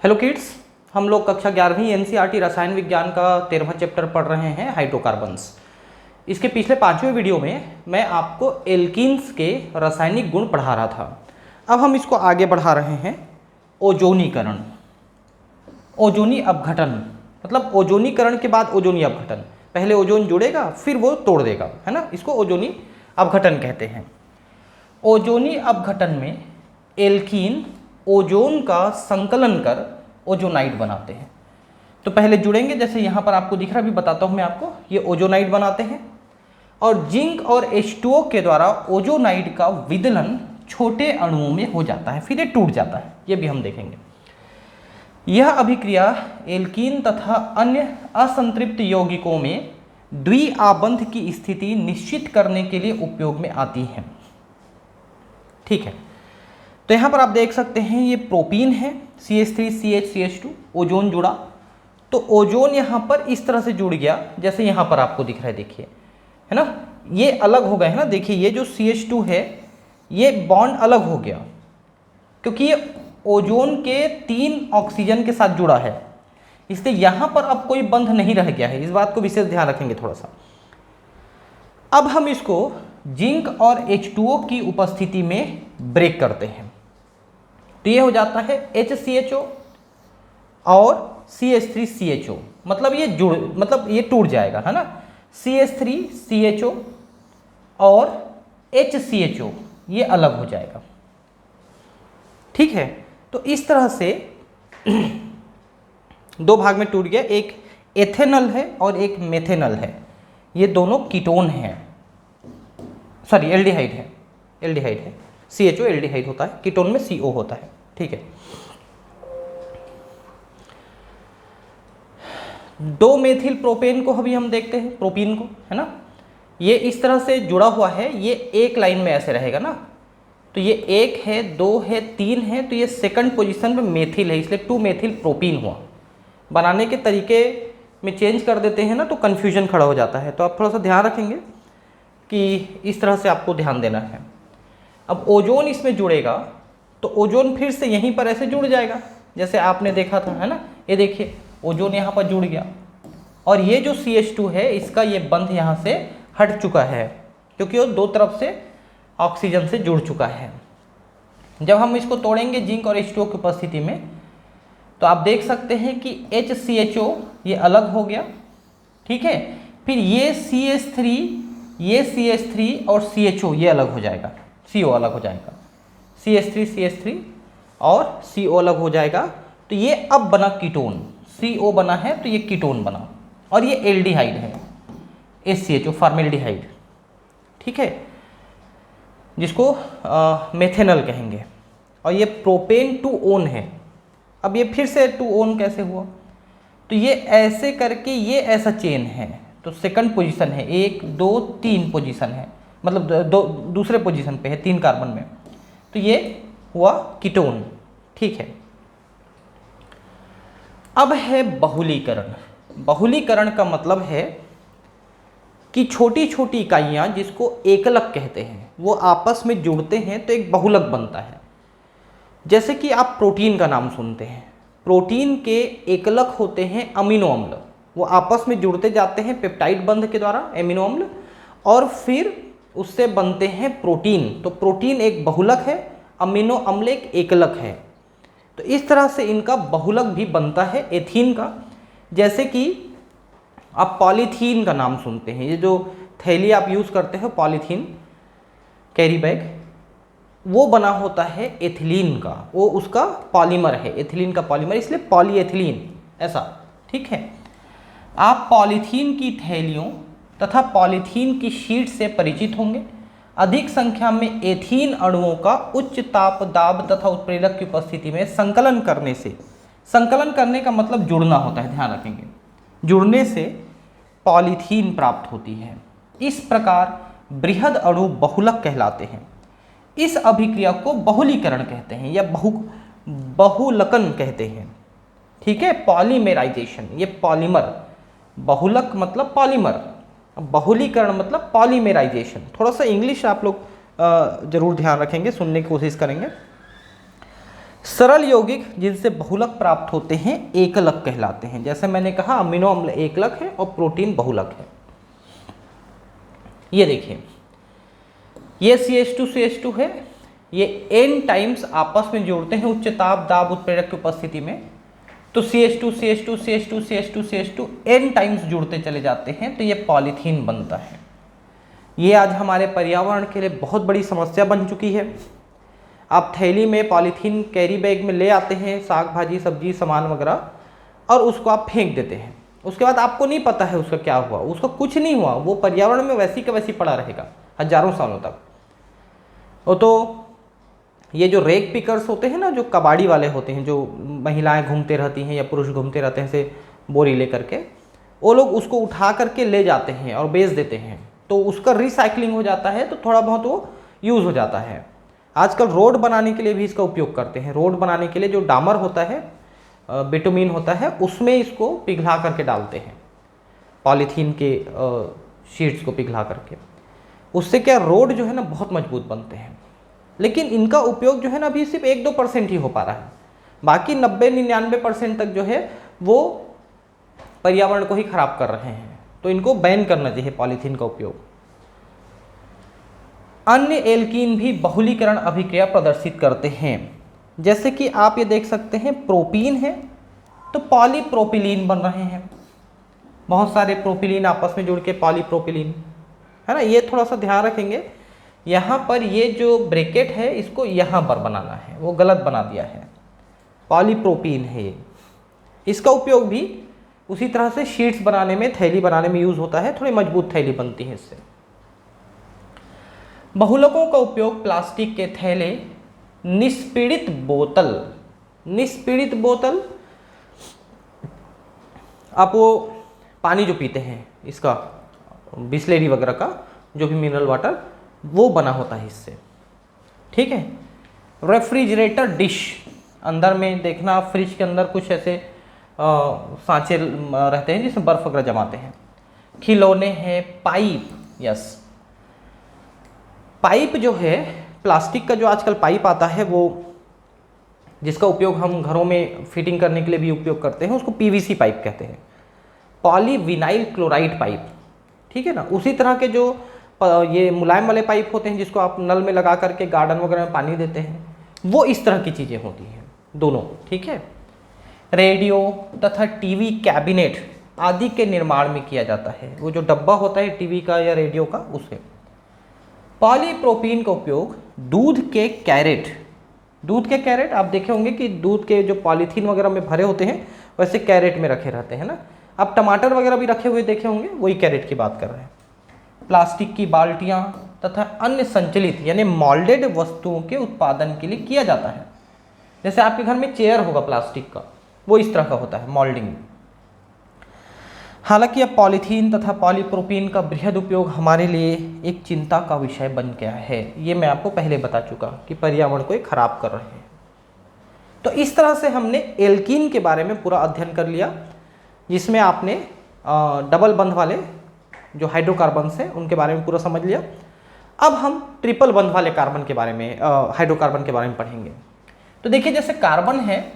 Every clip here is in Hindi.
हेलो किड्स, हम लोग कक्षा 11वीं एनसीईआरटी रसायन विज्ञान का 13वां चैप्टर पढ़ रहे हैं हाइड्रोकार्बन्स। इसके पिछले 5वें वीडियो में मैं आपको एल्कीन्स के रासायनिक गुण पढ़ा रहा था। अब हम इसको आगे बढ़ा रहे हैं ओजोनीकरण, ओजोनी अपघटन, मतलब ओजोनीकरण के बाद ओजोनी अपघटन। पहले ओजोन जुड़ेगा फिर वो तोड़ देगा, है ना, इसको ओजोनी अपघटन कहते हैं। ओजोनी अपघटन में एल्कीन ओजोन का संकलन कर ओजोनाइड बनाते हैं। तो पहले जुड़ेंगे, जैसे यहाँ पर आपको दिख रहा है, अभी बताता हूँ मैं आपको। ये ओजोनाइड बनाते हैं और जिंक और H2O के द्वारा ओजोनाइड का विदलन छोटे अणुओं में हो जाता है, फिर ये टूट जाता है, ये भी हम देखेंगे। यह अभिक्रिया एल्कीन तथा अन्य असंतृप्त यौगिकों में द्विआबंध की स्थिति निश्चित करने के लिए उपयोग में आती है। ठीक है, तो यहाँ पर आप देख सकते हैं ये प्रोपीन है, CH3CH2, ओजोन जुड़ा। तो ओजोन यहाँ पर इस तरह से जुड़ गया जैसे यहाँ पर आपको दिख रहा है, देखिए, है ना, ये अलग हो गए, है ना। देखिए ये जो CH2 है ये बॉन्ड अलग हो गया क्योंकि ये ओजोन के 3 ऑक्सीजन के साथ जुड़ा है, इसलिए यहाँ पर अब कोई बंध नहीं रह गया है। इस बात को विशेष ध्यान रखेंगे थोड़ा सा। अब हम इसको जिंक और H2O की उपस्थिति में ब्रेक करते हैं, तो ये हो जाता है HCHO और CH3CHO, मतलब ये टूट जाएगा, है ना। CH3CHO और HCHO ये अलग हो जाएगा। ठीक है, तो इस तरह से 2 भाग में टूट गया, एक एथेनल है और एक मेथेनल है। ये दोनों कीटोन हैं, सॉरी एल्डिहाइड है, एल्डिहाइड है। CHO एल्डिहाइड होता है, कीटोन में CO होता है। ठीक है, 2 मेथिल प्रोपेन को अभी हम देखते हैं, प्रोपीन को, है ना। ये इस तरह से जुड़ा हुआ है, ये एक लाइन में ऐसे रहेगा ना, तो ये 1 है, 2 है, 3 है, तो ये सेकंड पोजीशन पे मेथिल है, इसलिए 2 मेथिल प्रोपीन हुआ। बनाने के तरीके में चेंज कर देते हैं ना तो कन्फ्यूजन खड़ा हो जाता है, तो आप थोड़ा सा ध्यान रखेंगे कि इस तरह से आपको ध्यान देना है। अब ओजोन इसमें जुड़ेगा तो ओजोन फिर से यहीं पर ऐसे जुड़ जाएगा जैसे आपने देखा था, है ना। ये देखिए ओजोन यहाँ पर जुड़ गया और ये जो CH2 है इसका ये बंध यहाँ से हट चुका है क्योंकि वो 2 तरफ से ऑक्सीजन से जुड़ चुका है। जब हम इसको तोड़ेंगे जिंक और H2O की उपस्थिति में तो आप देख सकते हैं कि HCHO ये अलग हो गया। ठीक है, फिर ये CH3 और CHO ये अलग हो जाएगा, CO अलग हो जाएगा, CH3 और CO अलग हो जाएगा। तो ये अब बना कीटोन, CO बना है तो ये कीटोन बना, और ये एल्डिहाइड है, HCHO फॉर्मेल्डिहाइड। ठीक है, जिसको मेथेनल कहेंगे, और ये प्रोपेन 2 ओन है। अब ये फिर से 2 ओन कैसे हुआ, तो ये ऐसे करके ये ऐसा चेन है, तो सेकंड पोजीशन है, 1 2 3 पोजीशन है, मतलब दूसरे पोजीशन पे है 3 कार्बन में, तो ये हुआ कीटोन। ठीक है, अब है बहुलीकरण। बहुलीकरण का मतलब है कि छोटी छोटी इकाइयाँ जिसको एकलक कहते हैं वो आपस में जुड़ते हैं तो एक बहुलक बनता है। जैसे कि आप प्रोटीन का नाम सुनते हैं, प्रोटीन के एकलक होते हैं अमीनो अम्ल, वो आपस में जुड़ते जाते हैं पेप्टाइड बंध के द्वारा, एमिनो अम्ल, और फिर उससे बनते हैं प्रोटीन। तो प्रोटीन एक बहुलक है, अमीनो अम्ल एक एकलक है। तो इस तरह से इनका बहुलक भी बनता है एथीन का। जैसे कि आप पॉलीथीन का नाम सुनते हैं, ये जो थैली आप यूज़ करते हो पॉलीथीन कैरी बैग, वो बना होता है एथिलीन का, वो उसका पॉलीमर है, एथिलीन का पॉलीमर, इसलिए पॉलीएथिलीन ऐसा। ठीक है, आप पॉलीथीन की थैलियों तथा पॉलीथीन की शीट से परिचित होंगे। अधिक संख्या में एथीन अणुओं का उच्च ताप दाब तथा उत्प्रेरक की उपस्थिति में संकलन करने से, संकलन करने का मतलब जुड़ना होता है, ध्यान रखेंगे, जुड़ने से पॉलीथीन प्राप्त होती है। इस प्रकार बृहद अणु बहुलक कहलाते हैं। इस अभिक्रिया को बहुलीकरण कहते हैं या बहुलकन कहते हैं। ठीक है, पॉलीमेराइजेशन, ये पॉलीमर, बहुलक मतलब पॉलीमर, बहुलीकरण मतलब पॉलीमेराइजेशन। थोड़ा सा इंग्लिश आप लोग जरूर ध्यान रखेंगे, सुनने की कोशिश करेंगे। सरल यौगिक जिनसे बहुलक प्राप्त होते हैं एकलक कहलाते हैं। जैसे मैंने कहा अमीनो अम्ल एकलक है और प्रोटीन बहुलक है। ये देखिए, ये CH2 है, ये n टाइम्स आपस में जोड़ते हैं उच्च ताप दाब उत्प्रेरक की उपस्थिति में। तो CH2 n टाइम्स जुड़ते चले जाते हैं, तो ये पॉलीथीन बनता है। ये आज हमारे पर्यावरण के लिए बहुत बड़ी समस्या बन चुकी है। आप थैली में पॉलीथीन कैरी बैग में ले आते हैं साग भाजी सब्जी सामान वगैरह, और उसको आप फेंक देते हैं। उसके बाद आपको नहीं पता है उसका क्या हुआ, उसका कुछ नहीं हुआ, वो पर्यावरण में वैसी का वैसी पड़ा रहेगा हजारों सालों तक। तो ये जो रेक पिकर्स होते हैं ना, जो कबाड़ी वाले होते हैं, जो महिलाएं घूमते रहती हैं या पुरुष घूमते रहते हैं से बोरी ले करके, वो लोग उसको उठा करके ले जाते हैं और बेच देते हैं, तो उसका रिसाइकलिंग हो जाता है, तो थोड़ा बहुत वो यूज़ हो जाता है। आजकल रोड बनाने के लिए भी इसका उपयोग करते हैं। रोड बनाने के लिए जो डामर होता है, बिटुमिन होता है, उसमें इसको पिघला करके डालते हैं, पॉलीथीन के शीट्स को पिघला करके। उससे क्या रोड जो है ना बहुत मजबूत बनते हैं। लेकिन इनका उपयोग जो है ना अभी सिर्फ 1-2% ही हो पा रहा है, बाकी 90-99% तक जो है वो पर्यावरण को ही खराब कर रहे हैं। तो इनको बैन करना चाहिए पॉलीथीन का उपयोग। अन्य एल्कीन भी बहुलीकरण अभिक्रिया प्रदर्शित करते हैं। जैसे कि आप ये देख सकते हैं, प्रोपीन है तो पॉलीप्रोपिलीन बन रहे हैं। बहुत सारे प्रोपिलीन आपस में जुड़ के पॉलीप्रोपिलीन है ना। ये थोड़ा सा ध्यान रखेंगे, यहाँ पर ये जो ब्रैकेट है इसको यहाँ पर बनाना है, वो गलत बना दिया है। पॉलीप्रोपीन है ये। इसका उपयोग भी उसी तरह से शीट्स बनाने में, थैली बनाने में यूज़ होता है। थोड़ी मजबूत थैली बनती है इससे। बहुलकों का उपयोग प्लास्टिक के थैले, निष्पीड़ित बोतल, आप वो पानी जो पीते हैं इसका, बिस्लेरी वगैरह का जो भी मिनरल वाटर, वो बना होता है इससे। ठीक है। रेफ्रिजरेटर डिश, अंदर में देखना फ्रिज के अंदर कुछ ऐसे सांचे रहते हैं जिसमें बर्फ वगैरह जमाते हैं। खिलौने हैं, पाइप, यस, पाइप जो है प्लास्टिक का जो आजकल पाइप आता है, वो जिसका उपयोग हम घरों में फिटिंग करने के लिए भी उपयोग करते हैं, उसको PVC पाइप कहते हैं, पॉलीविनाइल क्लोराइड पाइप। ठीक है ना। उसी तरह के जो ये मुलायम वाले पाइप होते हैं जिसको आप नल में लगा करके गार्डन वगैरह में पानी देते हैं, वो इस तरह की चीज़ें होती हैं दोनों। ठीक है। रेडियो तथा टीवी कैबिनेट आदि के निर्माण में किया जाता है। वो जो डब्बा होता है टीवी का या रेडियो का, उसे। पॉलीप्रोपीन का उपयोग दूध के कैरेट आप देखे होंगे कि दूध के जो पॉलीथीन वगैरह में भरे होते हैं वैसे कैरेट में रखे रहते हैं ना। आप टमाटर वगैरह भी रखे हुए देखे होंगे, वही कैरेट की बात कर रहे हैं। प्लास्टिक की बाल्टियां तथा अन्य संचलित यानी मोल्डेड वस्तुओं के उत्पादन के लिए किया जाता है। जैसे आपके घर में चेयर होगा प्लास्टिक का, वो इस तरह का होता है, मोल्डिंग। हालांकि अब पॉलीथीन तथा पॉलीप्रोपीन का बृहद उपयोग हमारे लिए एक चिंता का विषय बन गया है। ये मैं आपको पहले बता चुका कि पर्यावरण को खराब कर रहे हैं। तो इस तरह से हमने एल्कीन के बारे में पूरा अध्ययन कर लिया, जिसमें आपने डबल बंध वाले जो हाइड्रोकार्बन्स हैं उनके बारे में पूरा समझ लिया। अब हम ट्रिपल बंध वाले कार्बन के बारे में, हाइड्रोकार्बन के बारे में पढ़ेंगे। तो देखिए, जैसे कार्बन है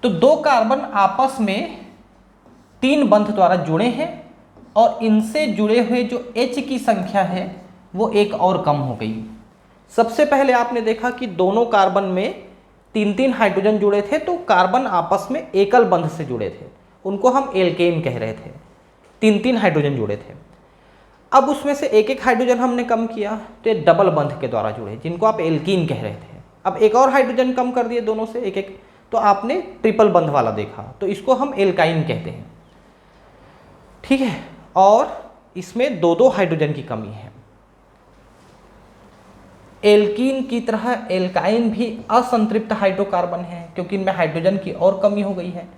तो 2 कार्बन आपस में 3 बंध द्वारा जुड़े हैं, और इनसे जुड़े हुए जो H की संख्या है वो एक और कम हो गई। सबसे पहले आपने देखा कि दोनों कार्बन में 3-3 हाइड्रोजन जुड़े थे, तो कार्बन आपस में एकल बंध से जुड़े थे, उनको हम एल्केन कह रहे थे। 3-3 हाइड्रोजन जुड़े थे। अब उसमें से एक हाइड्रोजन हमने कम किया, तो ये डबल बंध के द्वारा जुड़े, जिनको आप एल्कीन कह रहे थे। अब एक और हाइड्रोजन कम कर दिए दोनों से एक, तो आपने ट्रिपल बंध वाला देखा, तो इसको हम एल्काइन कहते हैं। ठीक है। और इसमें 2-2 हाइड्रोजन की कमी है। एल्कीन की तरह एल्काइन भी असंतृप्त हाइड्रोकार्बन है, क्योंकि इनमें हाइड्रोजन की और कमी हो गई है।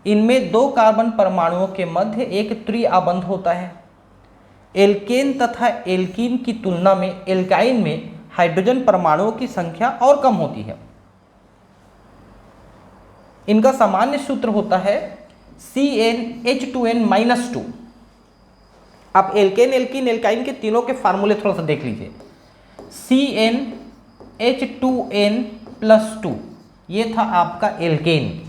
इनमें 2 कार्बन परमाणुओं के मध्य एक त्रिआबंध होता है। एल्केन तथा एल्कीन की तुलना में एल्काइन में हाइड्रोजन परमाणुओं की संख्या और कम होती है। इनका सामान्य सूत्र होता है CnH2n-2। आप एल्केन, एल्कीन, एल्काइन के तीनों के फार्मूले थोड़ा सा देख लीजिए। CnH2n +2, ये था आपका एल्केन,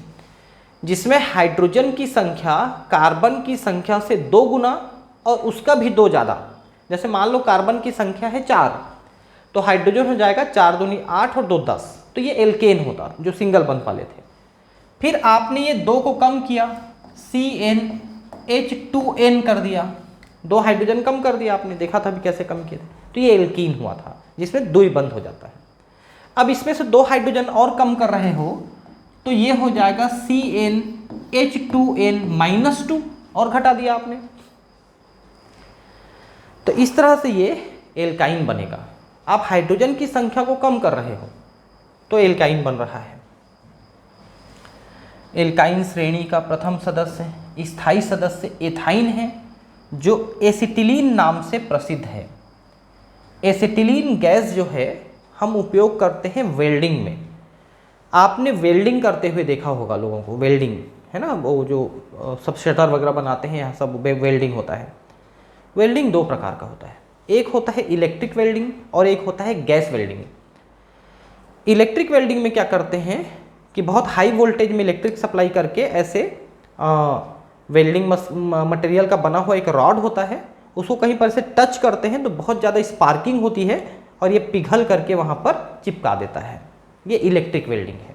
जिसमें हाइड्रोजन की संख्या कार्बन की संख्या से 2 गुना और उसका भी 2 ज़्यादा। जैसे मान लो कार्बन की संख्या है 4, तो हाइड्रोजन हो जाएगा 4 दूनी 8 और 2 10, तो ये एल्केन होता जो सिंगल बंध वाले थे। फिर आपने ये 2 को कम किया, CnH2n कर दिया, 2 हाइड्रोजन कम कर दिया, आपने देखा था भी कैसे कम किए थे, तो ये एल्कीन हुआ था जिसमें 2 ही बंध हो जाता है। अब इसमें से 2 हाइड्रोजन और कम कर रहे हो तो ये हो जाएगा CnH2n-2 और घटा दिया आपने, तो इस तरह से ये एल्काइन बनेगा। आप हाइड्रोजन की संख्या को कम कर रहे हो तो एल्काइन बन रहा है। एल्काइन श्रेणी का प्रथम सदस्य स्थायी सदस्य एथाइन है, जो एसिटिलीन नाम से प्रसिद्ध है। एसिटिलीन गैस जो है हम उपयोग करते हैं वेल्डिंग में। आपने वेल्डिंग करते हुए देखा होगा लोगों को, वेल्डिंग है ना, वो जो सब शटर वगैरह बनाते हैं यहाँ सब वेल्डिंग होता है। वेल्डिंग 2 प्रकार का होता है, एक होता है इलेक्ट्रिक वेल्डिंग और एक होता है गैस वेल्डिंग। इलेक्ट्रिक वेल्डिंग में क्या करते हैं कि बहुत हाई वोल्टेज में इलेक्ट्रिक सप्लाई करके ऐसे वेल्डिंग मटेरियल का बना हुआ एक रॉड होता है, उसको कहीं पर से टच करते हैं तो बहुत ज़्यादा स्पार्किंग होती है और ये पिघल करके वहाँ पर चिपका देता है। ये इलेक्ट्रिक वेल्डिंग है,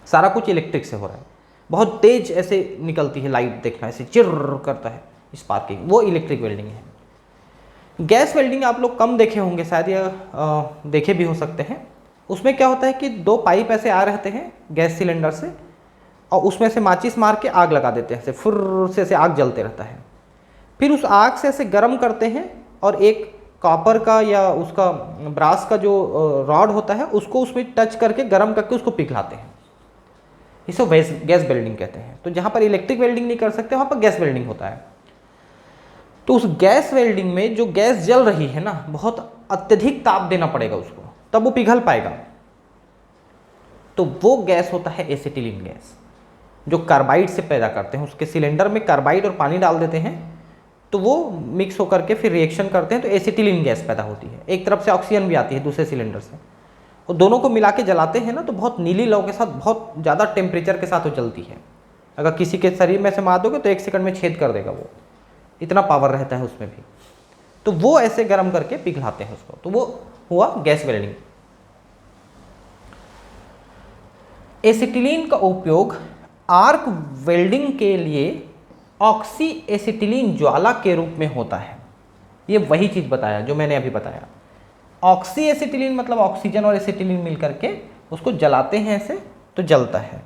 सारा कुछ इलेक्ट्रिक से हो रहा है, बहुत तेज ऐसे निकलती है लाइट, देखना ऐसे चिर्र करता है स्पार्किंग, वो इलेक्ट्रिक वेल्डिंग है। गैस वेल्डिंग आप लोग कम देखे होंगे शायद, या देखे भी हो सकते हैं। उसमें क्या होता है कि 2 पाइप ऐसे आ रहते हैं गैस सिलेंडर से और उसमें से माचिस मार के आग लगा देते हैं, ऐसे फुर्र से ऐसे आग जलते रहता है। फिर उस आग से ऐसे गर्म करते हैं और एक कॉपर का या उसका ब्रास का जो रॉड होता है उसको उसमें टच करके गर्म करके उसको पिघलाते हैं। इसे गैस वेल्डिंग कहते हैं। तो जहाँ पर इलेक्ट्रिक वेल्डिंग नहीं कर सकते वहाँ पर गैस वेल्डिंग होता है। तो उस गैस वेल्डिंग में जो गैस जल रही है ना, बहुत अत्यधिक ताप देना पड़ेगा उसको, तब वो पिघल पाएगा। तो वो गैस होता है एसिटिलीन गैस, जो कार्बाइड से पैदा करते हैं। उसके सिलेंडर में कार्बाइड और पानी डाल देते हैं तो वो मिक्स होकर के फिर रिएक्शन करते हैं तो एसिटिलीन गैस पैदा होती है। एक तरफ से ऑक्सीजन भी आती है दूसरे सिलेंडर से, और दोनों को मिला के जलाते हैं ना तो बहुत नीली लौ के साथ, बहुत ज़्यादा टेम्परेचर के साथ वो जलती है। अगर किसी के शरीर में से मार दोगे तो 1 सेकंड में छेद कर देगा, वो इतना पावर रहता है उसमें भी। तो वो ऐसे गर्म करके पिघलाते हैं उसको, तो वो हुआ गैस वेल्डिंग। एसिटिलीन का उपयोग आर्क वेल्डिंग के लिए ऑक्सी एसिटिलीन ज्वाला के रूप में होता है। ये वही चीज़ बताया जो मैंने अभी बताया। ऑक्सी एसिटिलीन मतलब ऑक्सीजन और एसिटिलीन मिलकर के उसको जलाते हैं ऐसे तो जलता है,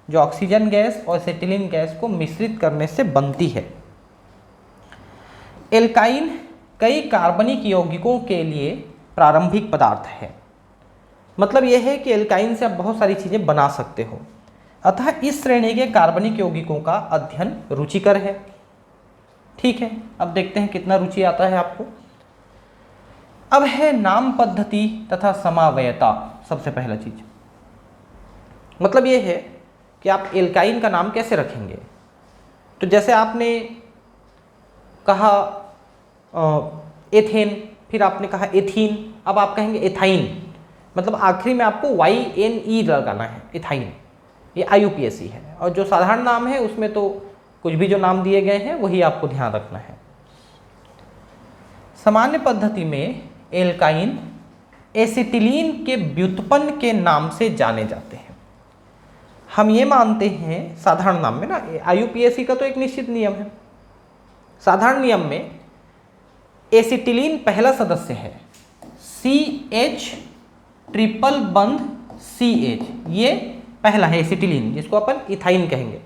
जो ऑक्सीजन गैस और एसिटिलीन गैस को मिश्रित करने से बनती है। एल्काइन कई कार्बनिक यौगिकों के लिए प्रारंभिक पदार्थ है। मतलब यह है कि एल्काइन से आप बहुत सारी चीज़ें बना सकते हो, अतः इस श्रेणी के कार्बनिक यौगिकों का अध्ययन रुचिकर है। ठीक है, अब देखते हैं कितना रुचि आता है आपको। अब है नाम पद्धति तथा समावयता। सबसे पहला चीज मतलब ये है कि आप एल्काइन का नाम कैसे रखेंगे। तो जैसे आपने कहा एथेन, फिर आपने कहा एथीन, अब आप कहेंगे एथाइन, मतलब आखिरी में आपको YNE लगाना है, एथाइन। ये IUPAC है, और जो साधारण नाम है उसमें तो कुछ भी जो नाम दिए गए हैं वही आपको ध्यान रखना है। सामान्य पद्धति में एल्काइन एसिटिलीन के व्युत्पन्न के नाम से जाने जाते हैं। हम ये मानते हैं साधारण नाम में ना, IUPAC का तो एक निश्चित नियम है। साधारण नियम में एसिटिलीन पहला सदस्य है, CH ट्रिपल बंध CH, ये पहला है एसिटिलीन, जिसको अपन इथाइन कहेंगे।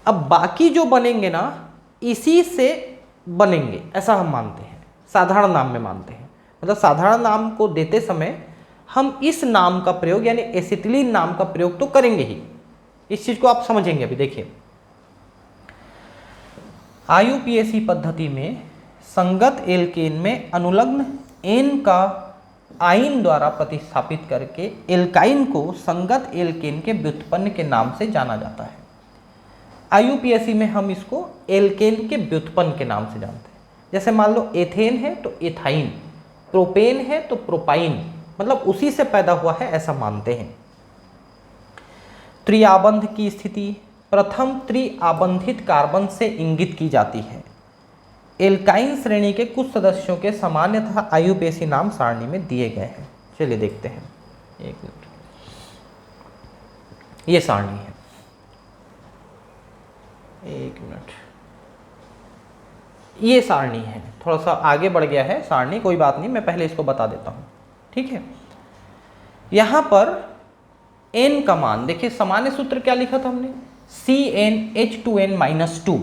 अब बाकी जो बनेंगे ना इसी से बनेंगे, ऐसा हम मानते हैं, साधारण नाम में मानते हैं। मतलब साधारण नाम को देते समय हम इस नाम का प्रयोग यानी एसिटिलीन नाम का प्रयोग तो करेंगे ही। इस चीज को आप समझेंगे। अभी देखिए, IUPAC पद्धति में संगत एल्केन में अनुलग्न एन का आइन द्वारा प्रतिस्थापित करके एल्काइन को संगत एल्केन के व्युत्पन्न के नाम से जाना जाता है। IUPAC में हम इसको एल्केन के व्युत्पन्न के नाम से जानते हैं। जैसे मान लो एथेन है तो एथाइन, प्रोपेन है तो प्रोपाइन, मतलब उसी से पैदा हुआ है ऐसा मानते हैं। त्रिआबंध की स्थिति प्रथम त्रिआबंधित कार्बन से इंगित की जाती है। एल्काइन श्रेणी के कुछ सदस्यों के सामान्य तथा आयुपेशी नाम सारणी में दिए गए हैं। चलिए देखते हैं, एक मिनट, ये सारणी है, एक मिनट, ये सारणी है, थोड़ा सा आगे बढ़ गया है सारणी, कोई बात नहीं, मैं पहले इसको बता देता हूँ, ठीक है। यहाँ पर n का मान देखिए, सामान्य सूत्र क्या लिखा था हमने, CnH2n-2,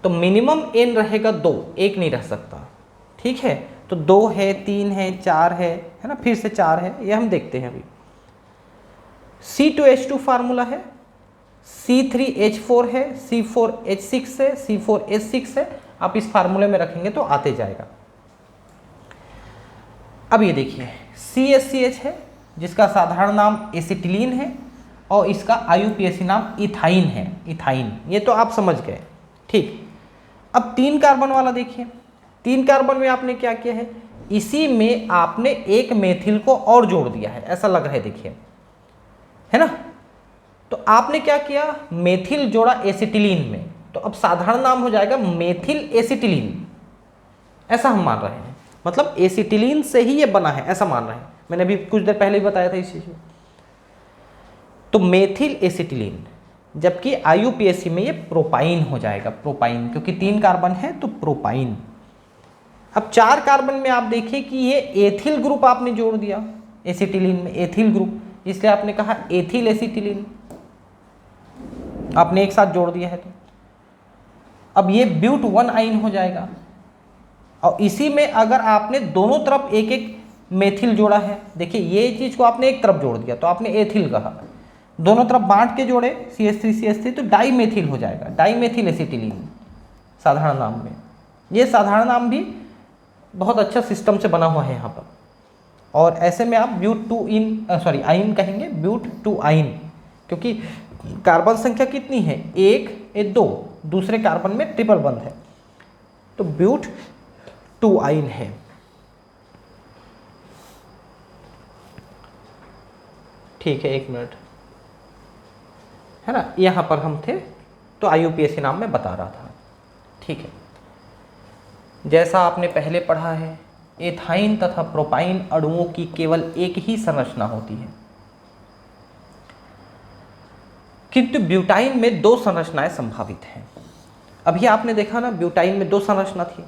तो मिनिमम n रहेगा 2, एक नहीं रह सकता, ठीक है। तो 2 है, 3 है, 4 है ना, फिर से 4 है, ये हम देखते हैं अभी। C2H2 फार्मूला है, C3H4 है, C4H6 है, C4H6 है, आप इस फार्मूले में रखेंगे तो आते जाएगा। अब ये देखिए CH है जिसका साधारण नाम एसिटिलीन है और इसका आयुपीएसी नाम इथाइन है, इथाइन, ये तो आप समझ गए, ठीक। अब 3 कार्बन वाला देखिए, 3 कार्बन में आपने क्या किया है, इसी में आपने एक मेथिल को और जोड़ दिया है, ऐसा लग रहा है, देखिए, है ना। तो आपने क्या किया, मेथिल जोड़ा एसिटिलीन में, तो अब साधारण नाम हो जाएगा मेथिल एसिटिलीन, ऐसा हम मान रहे हैं, मतलब एसिटिलीन से ही ये बना है, ऐसा मान रहे हैं। मैंने अभी कुछ देर पहले ही बताया था इस चीज को। तो मेथिल एसिटिलीन, जबकि आयुपीएसी में ये प्रोपाइन हो जाएगा, प्रोपाइन, क्योंकि 3 कार्बन है तो प्रोपाइन। अब 4 कार्बन में आप देखिए कि ये एथिल ग्रुप आपने जोड़ दिया एसिटिलीन में, एथिल ग्रुप, इसलिए आपने कहा एथिल एसिटिलीन, आपने एक साथ जोड़ दिया है। तो अब ये ब्यूट 1 आइन हो जाएगा, और इसी में अगर आपने दोनों तरफ एक एक मेथिल जोड़ा है, देखिए ये चीज को आपने एक तरफ जोड़ दिया तो आपने एथिल कहा, दोनों तरफ बांट के जोड़े CH3 तो डाई मेथिल हो जाएगा, डाई मेथिल एसिटिलीन साधारण नाम में। ये साधारण नाम भी बहुत अच्छा सिस्टम से बना हुआ है यहाँ पर, और ऐसे में आप ब्यूट 2 आइन कहेंगे, ब्यूट 2 आइन, क्योंकि कार्बन संख्या कितनी है, 1 2, दूसरे कार्बन में ट्रिपल बंध है, तो ब्यूट 2 आइन है। ठीक है, एक मिनट, है ना, यहाँ पर हम थे, तो आयुपीएसी नाम में बता रहा था, ठीक है। जैसा आपने पहले पढ़ा है, एथाइन तथा प्रोपाइन अणुओं की केवल एक ही संरचना होती है, किंतु ब्यूटाइन में 2 संरचनाएं संभावित हैं। अभी आपने देखा ना, ब्यूटाइन में 2 संरचना थी,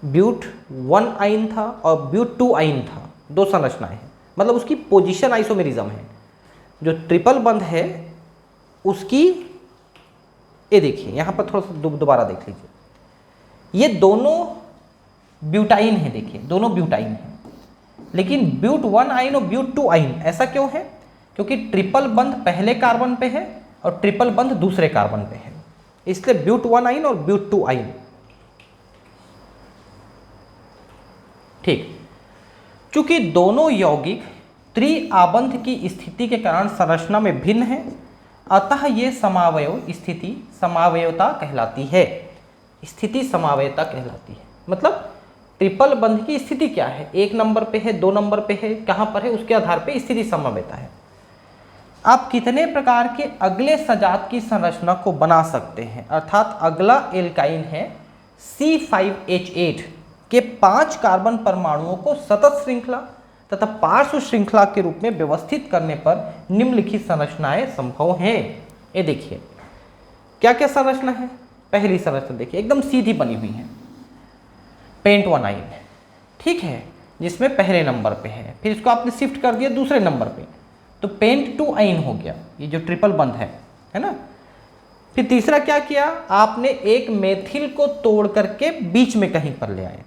ब्यूट 1 आइन था और ब्यूट 2 आइन था, 2 संरचनाएं हैं, मतलब उसकी पोजीशन आइसोमेरिज्म है। जो ट्रिपल बंध है उसकी, ये देखिए यहाँ पर थोड़ा सा दोबारा देख लीजिए, ये दोनों ब्यूटाइन है, देखिए दोनों ब्यूटाइन है, लेकिन ब्यूट 1 आइन और ब्यूट 2 आइन, ऐसा क्यों है, क्योंकि ट्रिपल बंध पहले कार्बन पे है और ट्रिपल बंध दूसरे कार्बन पे है, इसलिए ब्यूट 1 आइन और ब्यूट 2 आइन, ठीक। चूंकि दोनों यौगिक त्रिआबंध की स्थिति के कारण संरचना में भिन्न है, अतः ये समावयव स्थिति समावयवता कहलाती है, स्थिति समावयता कहलाती है। मतलब ट्रिपल बंध की स्थिति क्या है, 1 नंबर पे है, 2 नंबर पे है, कहाँ पर है, उसके आधार पे स्थिति समावयता है। आप कितने प्रकार के अगले सजात की संरचना को बना सकते हैं, अर्थात अगला एल्काइन है C5H8 के 5 कार्बन परमाणुओं को सतत श्रृंखला तथा पार्श्व श्रृंखला के रूप में व्यवस्थित करने पर निम्नलिखित संरचनाएं संभव हैं। ये देखिए क्या क्या संरचना है। पहली संरचना देखिए एकदम सीधी बनी हुई है, पेंट 1 आइन, ठीक है, जिसमें पहले नंबर पे है, फिर इसको आपने शिफ्ट कर दिया दूसरे नंबर पे, तो पेंट 2 आइन हो गया, ये जो ट्रिपल बंध है ना। फिर तीसरा क्या किया, आपने एक मेथिल को तोड़ करके बीच में कहीं पर ले आए,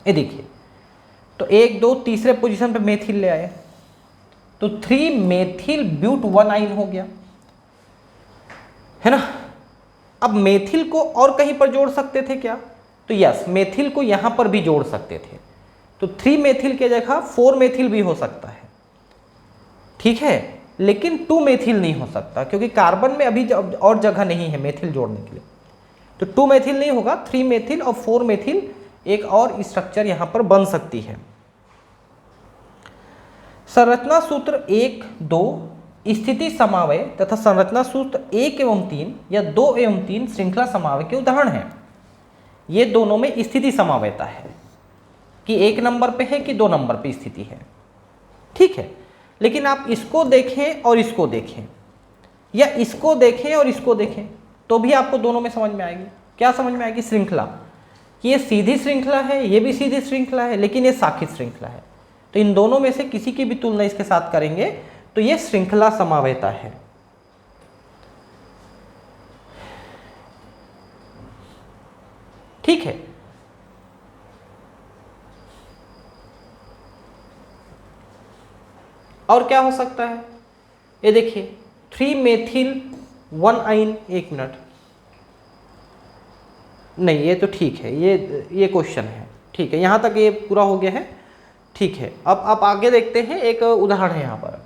ये देखिए, तो 1 2 तीसरे पोजीशन पे मेथिल ले आए, तो 3 मेथिल ब्यूट 1 आइन हो गया, है ना। अब मेथिल को और कहीं पर जोड़ सकते थे क्या, तो यस, मेथिल को यहां पर भी जोड़ सकते थे, तो 3 मेथिल के जगह 4 मेथिल भी हो सकता है, ठीक है, लेकिन 2 मेथिल नहीं हो सकता, क्योंकि कार्बन में अभी और जगह नहीं है मेथिल जोड़ने के लिए, तो 2 मेथिल नहीं होगा, 3 मेथिल और 4 मेथिल एक और स्ट्रक्चर यहां पर बन सकती है, संरचना सूत्र 1, 2 स्थिति समवाय तथा संरचना सूत्र 1 एवं 3 या 2 एवं 3 श्रृंखला समवाय के उदाहरण हैं। ये दोनों में स्थिति समवायता है कि 1 नंबर पे है कि 2 नंबर पे स्थिति है, ठीक है। लेकिन आप इसको देखें और इसको देखें या इसको देखें और इसको देखें तो भी आपको दोनों में समझ में आएगी। क्या समझ में आएगी? श्रृंखला, कि ये सीधी श्रृंखला है, ये भी सीधी श्रृंखला है, लेकिन ये शाखित श्रृंखला है। तो इन दोनों में से किसी की भी तुलना इसके साथ करेंगे तो ये श्रृंखला समवायता है। ठीक है। और क्या हो सकता है? ये देखिए 3 मेथिल 1 आइन, 1 मिनट, नहीं ये तो ठीक है, ये क्वेश्चन है, ठीक है, यहाँ तक ये पूरा हो गया है, ठीक है। अब आप आगे देखते हैं, एक उदाहरण है यहाँ पर।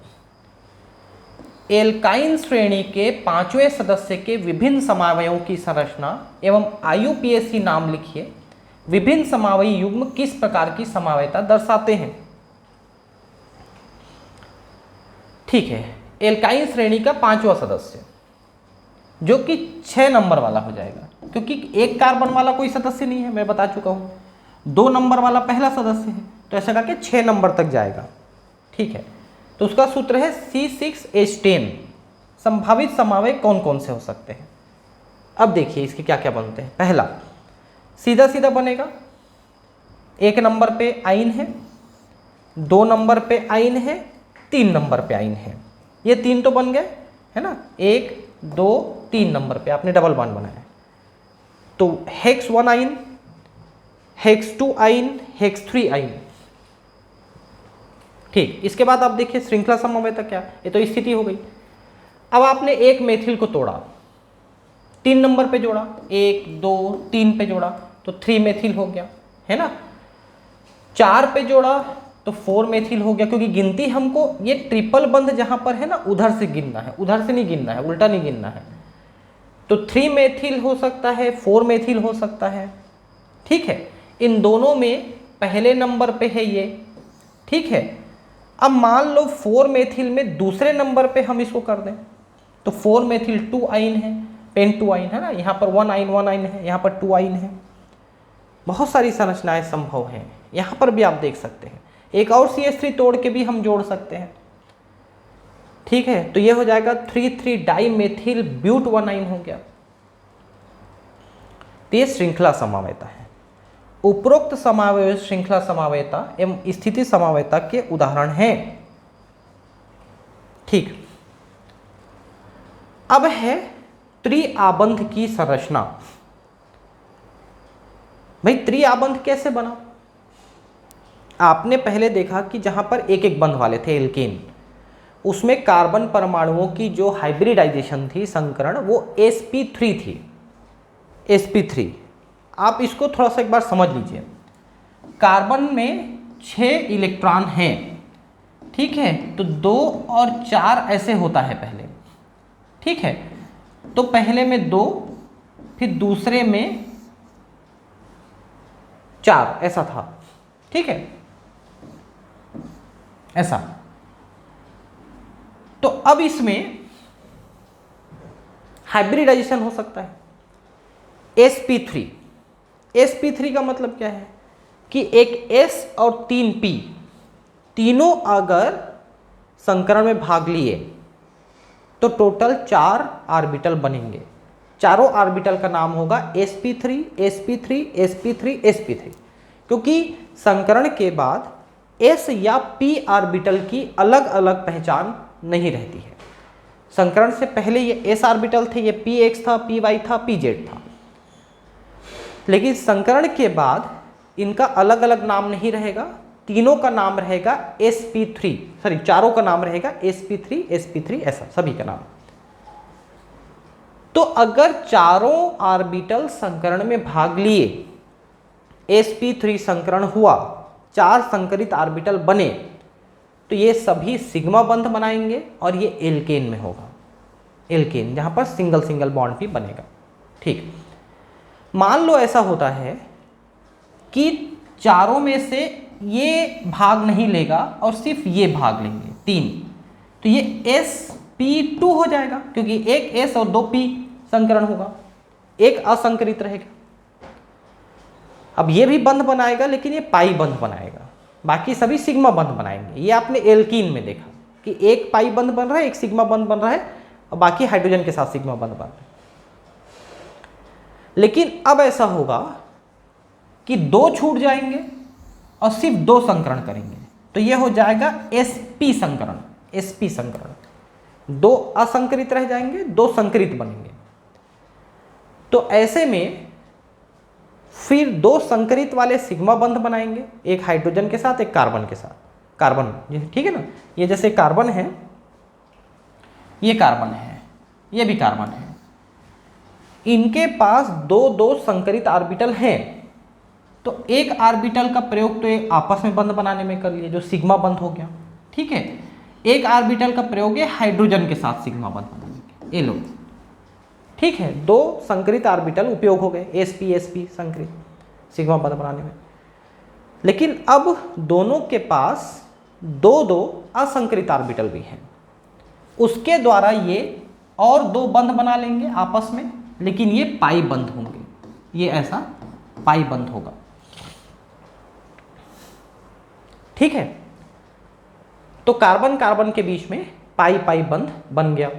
एल्काइन श्रेणी के 5वें सदस्य के विभिन्न समवायों की संरचना एवं IUPAC नाम लिखिए। विभिन्न समवायी युग्म किस प्रकार की समवायता दर्शाते हैं? ठीक है, एल्काइन श्रेणी का 5वां सदस्य जो कि 6 नंबर वाला हो जाएगा, क्योंकि 1 कार्बन वाला कोई सदस्य नहीं है, मैं बता चुका हूँ। 2 नंबर वाला पहला सदस्य है, तो ऐसा करके 6 नंबर तक जाएगा, ठीक है। तो उसका सूत्र है C6H10। संभावित समवाय कौन कौन से हो सकते हैं? अब देखिए इसके क्या क्या बनते हैं। पहला सीधा सीधा बनेगा, 1 नंबर पे आइन है, 2 नंबर पे आइन है, 3 नंबर पे आइन है। ये 3 तो बन गए, है ना, 1, 2, 3 नंबर पे आपने डबल बॉन्ड बनाया। तो हेक्स 1 आइन, हेक्स 2 आइन, हेक्स 3 आइन, ठीक। इसके बाद आप देखिए श्रृंखला समवायता क्या, ये तो स्थिति हो गई। अब आपने 1 मेथिल को तोड़ा, 3 नंबर पे जोड़ा, 1, 2, 3 पे जोड़ा तो 3 मेथिल हो गया, है ना। 4 पे जोड़ा तो 4 मेथिल हो गया, क्योंकि गिनती हमको ये ट्रिपल बंध जहां पर है ना उधर से गिनना है, उधर से नहीं गिनना है, उल्टा नहीं गिनना है। तो 3 मेथिल हो सकता है, 4 मेथिल हो सकता है, ठीक है। इन दोनों में पहले नंबर पे है ये, ठीक है। अब मान लो 4 मेथिल में दूसरे नंबर पे हम इसको कर दें तो 4 मेथिल 2 आइन है, पेन 2 आइन है ना, यहाँ पर 1 आइन है, यहाँ पर 2 आइन है। बहुत सारी संरचनाएं संभव हैं, यहाँ पर भी आप देख सकते हैं। एक और CH3 तोड़ के भी हम जोड़ सकते हैं, ठीक है। तो ये हो जाएगा 3,3 डाई मेथिल ब्यूट 1 आइन हो गया। तो ये श्रृंखला समवायता है। उपरोक्त समवाय श्रृंखला समवायता एवं स्थिति समवायता के उदाहरण हैं, ठीक। अब है त्रिआबंध की संरचना। भाई त्रिआबंध कैसे बना? आपने पहले देखा कि जहां पर एक एक बंध वाले थे एल्केन, उसमें कार्बन परमाणुओं की जो हाइब्रिडाइजेशन थी, संकरण, वो sp3 थी, sp3। आप इसको थोड़ा सा एक बार समझ लीजिए। कार्बन में 6 इलेक्ट्रॉन हैं, ठीक है। तो 2 और 4 ऐसे होता है पहले, ठीक है। तो पहले में 2, फिर दूसरे में 4, ऐसा था, ठीक है, ऐसा। तो अब इसमें हाइब्रिडाइजेशन हो सकता है। sp3 का मतलब क्या है कि एक S और 3 P, तीनों अगर संकरण में भाग लिए तो टोटल 4 ऑर्बिटल बनेंगे। चारों ऑर्बिटल का नाम होगा sp3 sp3 sp3 sp3, क्योंकि संकरण के बाद S या P ऑर्बिटल की अलग अलग पहचान नहीं रहती है। संकरण से पहले ये S ऑर्बिटल थे, ये px था, py था, pz था, लेकिन संकरण के बाद इनका अलग अलग नाम नहीं रहेगा, तीनों का नाम रहेगा sp3, सॉरी चारों का नाम रहेगा sp3 ऐसा सभी का नाम। तो अगर चारों ऑर्बिटल संकरण में भाग लिए, sp3 संकरण हुआ, 4 संकरित ऑर्बिटल बने, तो ये सभी सिग्मा बंध बनाएंगे और ये एल्केन में होगा, एल्केन जहां पर सिंगल सिंगल बॉन्ड भी बनेगा, ठीक। मान लो ऐसा होता है कि चारों में से ये भाग नहीं लेगा और सिर्फ ये भाग लेंगे 3, तो ये sp2 हो जाएगा, क्योंकि एक s और 2 p संकरण होगा, एक असंकरित रहेगा। अब ये भी बंध बनाएगा लेकिन ये पाई बंध बनाएगा, बाकी सभी सिग्मा बंध बनाएंगे। ये आपने एल्कीन में देखा कि एक पाई बंध बन रहा है, एक सिग्मा बंध बन रहा है और बाकी हाइड्रोजन के साथ सिग्मा बंध बन रहा है। लेकिन अब ऐसा होगा कि 2 छूट जाएंगे और सिर्फ 2 संकरण करेंगे, तो ये हो जाएगा sp संकरण। sp संकरण 2 असंकरित रह जाएंगे, 2 संकरित बनेंगे। तो ऐसे में फिर 2 संकरित वाले सिग्मा बंध बनाएंगे, एक हाइड्रोजन के साथ एक कार्बन के साथ। कार्बन, ठीक है ना, ये जैसे कार्बन है, ये कार्बन है, ये भी कार्बन है, इनके पास 2 संकरित ऑर्बिटल हैं, तो एक ऑर्बिटल का प्रयोग तो ये आपस में बंध बनाने में कर लिए, जो सिग्मा बंध हो गया, ठीक है। एक ऑर्बिटल का प्रयोग है हाइड्रोजन के साथ सिग्मा बंध बनाने के, ये लो, ठीक है। 2 संकरित ऑर्बिटल उपयोग हो गए, sp संकरित सिग्मा बंध बनाने में। लेकिन अब दोनों के पास 2 असंकरित ऑर्बिटल भी हैं, उसके द्वारा ये और 2 बंध बना लेंगे आपस में, लेकिन ये पाई बंध होंगे, ये ऐसा पाई बंध होगा, ठीक है। तो कार्बन कार्बन के बीच में पाई पाई बंध बन गया,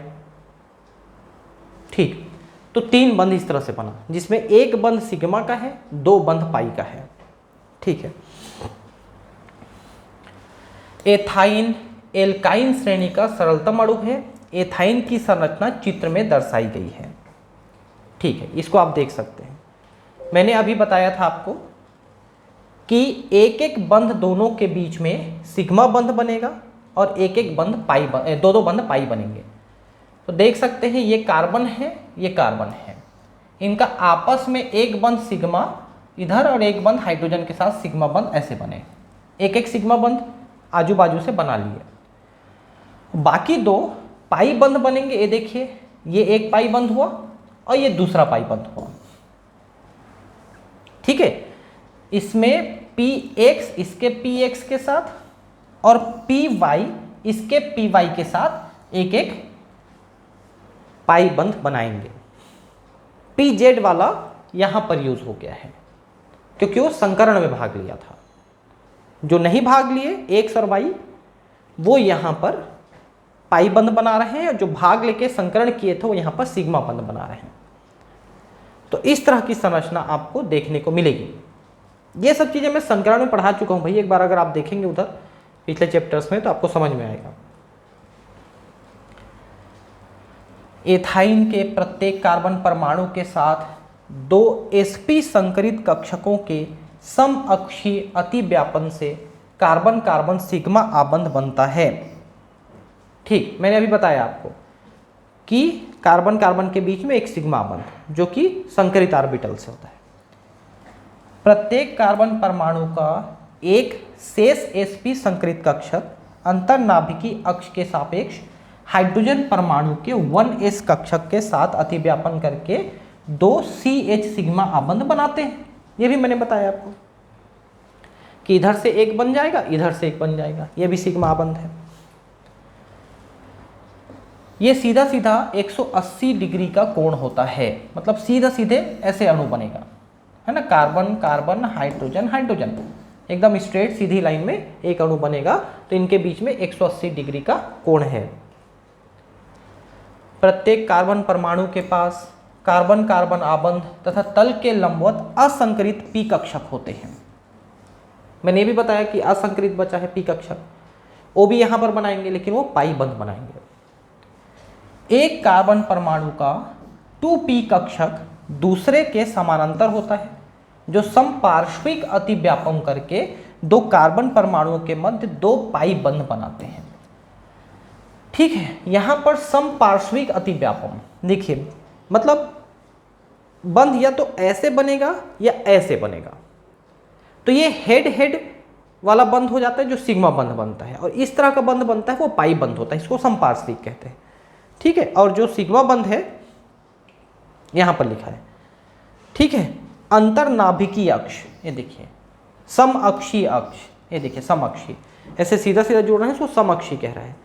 ठीक। तो 3 बंध इस तरह से बना, जिसमें एक बंध सिग्मा का है, 2 बंध पाई का है, ठीक है। एथाइन एल्काइन श्रेणी का सरलतम अणु है। एथाइन की संरचना चित्र में दर्शाई गई है, ठीक है, इसको आप देख सकते हैं। मैंने अभी बताया था आपको कि एक एक बंध दोनों के बीच में सिग्मा बंध बनेगा और एक एक बंध पाई, 2 बंध पाई बनेंगे। तो देख सकते हैं ये कार्बन है, ये कार्बन है, इनका आपस में एक बंध सिग्मा इधर और एक बंध हाइड्रोजन के साथ सिग्मा बंध ऐसे बने, एक एक सिग्मा बंध आजू बाजू से बना लिए। बाकी 2 पाई बंध बनेंगे, ये देखिए, ये एक पाई बंध हुआ और ये दूसरा पाई बंध हुआ, ठीक है। इसमें px इसके px के साथ और py इसके py के साथ एक एक पाई बंध बनाएंगे। pz वाला यहां पर यूज हो गया है क्योंकि वो संकरण में भाग लिया था। जो नहीं भाग लिए x और y, वो यहां पर पाई बंध बना रहे हैं, और जो भाग लेके संकरण किए थे वो यहां पर सिग्मा बंध बना रहे हैं। तो इस तरह की संरचना आपको देखने को मिलेगी। ये सब चीजें मैं संकरण में पढ़ा चुका हूं भाई, एक बार अगर आप देखेंगे उधर पिछले चैप्टर्स में तो आपको समझ में आएगा। एथाइन के प्रत्येक कार्बन परमाणु के साथ 2 sp संकरित कक्षकों के समअक्षीय अतिव्यापन से कार्बन कार्बन सिग्मा आबंध बनता है, ठीक। मैंने अभी बताया आपको कि कार्बन कार्बन के बीच में एक सिग्मा आबंध जो कि संकरित ऑर्बिटल से होता है। प्रत्येक कार्बन परमाणु का एक शेष sp संकरित कक्षक अंतर्नाभिकीय अक्ष के सापेक्ष हाइड्रोजन परमाणु के 1s कक्षक के साथ अतिव्यापन करके 2 CH सिग्मा आबंध बनाते हैं। ये भी मैंने बताया आपको कि इधर से एक बन जाएगा, इधर से एक बन जाएगा, ये भी सिग्मा आबंध है। ये सीधा सीधा 180 डिग्री का कोण होता है, मतलब सीधा सीधे ऐसे अणु बनेगा, है ना, कार्बन कार्बन हाइड्रोजन हाइड्रोजन, एकदम स्ट्रेट सीधी लाइन में एक अणु बनेगा। तो इनके बीच में 180 डिग्री का कोण है। प्रत्येक कार्बन परमाणु के पास कार्बन कार्बन आबंध तथा तल के लंबवत असंकरित पी कक्षक होते हैं। मैंने ये भी बताया कि असंकरित बचा है पी कक्षक, वो भी यहां पर बनाएंगे लेकिन वो पाई बंध बनाएंगे। एक कार्बन परमाणु का 2p कक्षक दूसरे के समानांतर होता है, जो समपार्श्विक अतिव्यापन करके 2 कार्बन परमाणुओं के मध्य 2 पाई बंध बनाते हैं, ठीक है। यहां पर समपार्श्विक अतिव्यापन देखिए, मतलब बंध या तो ऐसे बनेगा या ऐसे बनेगा। तो ये हेड हेड वाला बंध हो जाता है जो सिग्मा बंध बनता है, और इस तरह का बंध बनता है वो पाई बंध होता है, इसको समपार्श्विक कहते हैं, ठीक है। और जो सिग्मा बंध है यहां पर लिखा है, ठीक है, अंतर्नाभिकीय अक्ष, ये देखिए, समअक्षीय अक्ष, ये देखिए समअक्षीय, ऐसे सीधा सीधा जुड़ रहे हैं उसको समअक्षीय कह रहे हैं,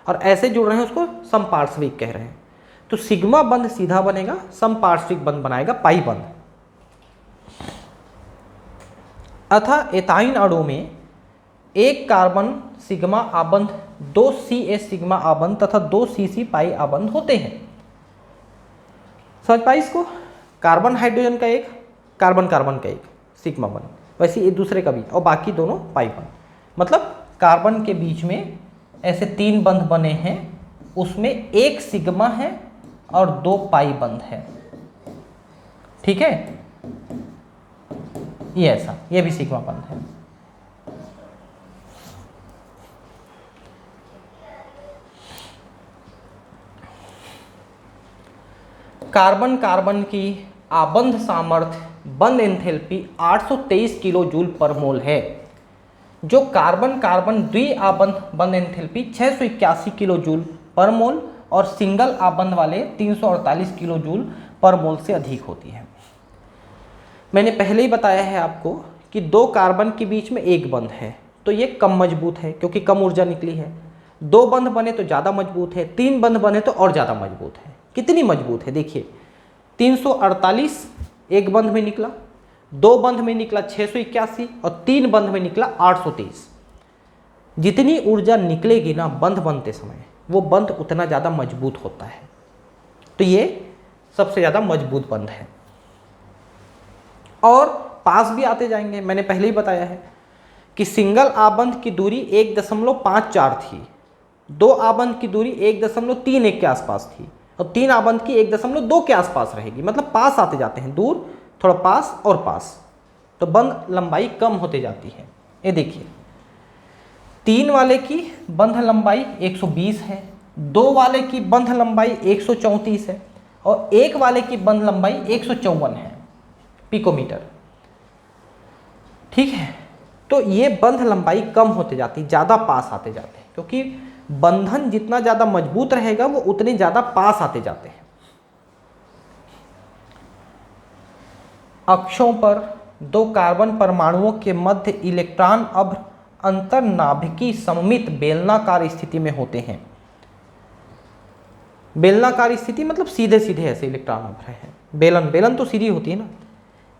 और ऐसे जुड़ रहे हैं उसको समपार्श्विक कह रहे हैं। तो सिग्मा बंध सीधा बनेगा, समपार्श्विक बंध बनाएगा पाई बंध। अतः एथाइन अणु में एक कार्बन सिग्मा आबंध, 2 CS सिग्मा आबंध तथा 2 CC पाई आबंध होते हैं। समझ पाई इसको? कार्बन हाइड्रोजन का एक, कार्बन कार्बन का एक सिग्मा बंध, वैसे एक दूसरे का भी, और बाकी दोनों पाई बंध। मतलब कार्बन के बीच में ऐसे 3 बंध बने हैं, उसमें एक सिग्मा है और 2 पाई बंध है। ठीक है, ये ऐसा, ये भी सिग्मा बंध है। कार्बन कार्बन की आबंध सामर्थ्य बंध एंथैल्पी 823 किलो जूल पर मोल है, जो कार्बन कार्बन द्विआबंध बंध एंथैल्पी 681 किलो जूल पर मोल और सिंगल आबंध वाले 348 किलो जूल पर मोल से अधिक होती है। मैंने पहले ही बताया है आपको कि 2 कार्बन के बीच में एक बंध है तो ये कम मजबूत है क्योंकि कम ऊर्जा निकली है। 2 बंध बने तो ज़्यादा मजबूत है, 3 बंध बने तो और ज़्यादा मजबूत है। कितनी मजबूत है देखिए, 348 एक बंध में निकला, 2 बंध में निकला 681 और 3 बंध में निकला 823। जितनी ऊर्जा निकलेगी ना बंध बनते समय, वो बंध उतना ज़्यादा मजबूत होता है। तो ये सबसे ज़्यादा मजबूत बंध है। और पास भी आते जाएंगे, मैंने पहले ही बताया है कि सिंगल आबंध की दूरी 1.54 थी, 2 आबंध की दूरी 1.31 के आसपास थी और 3 आबंध की 1.2 के आसपास रहेगी। मतलब पास आते जाते हैं, दूर थोड़ा पास और पास, तो बंध लंबाई कम होते जाती है। ये देखिए 3 वाले की बंध लंबाई 120 है, 2 वाले की बंध लंबाई 134 है और 1 वाले की बंध लंबाई 154 है पिकोमीटर। ठीक है, तो ये बंध लंबाई कम होते जाती, ज़्यादा पास आते जाते हैं, क्योंकि बंधन जितना ज़्यादा मजबूत रहेगा वो उतने ज़्यादा पास आते जाते हैं। अक्षों पर 2 कार्बन परमाणुओं के मध्य इलेक्ट्रॉन अब अंतर्नाभिकीय सममित बेलनाकार स्थिति में होते हैं। बेलनाकार स्थिति मतलब सीधे सीधे ऐसे इलेक्ट्रॉन अब रहे हैं। बेलन तो सीधी होती है ना।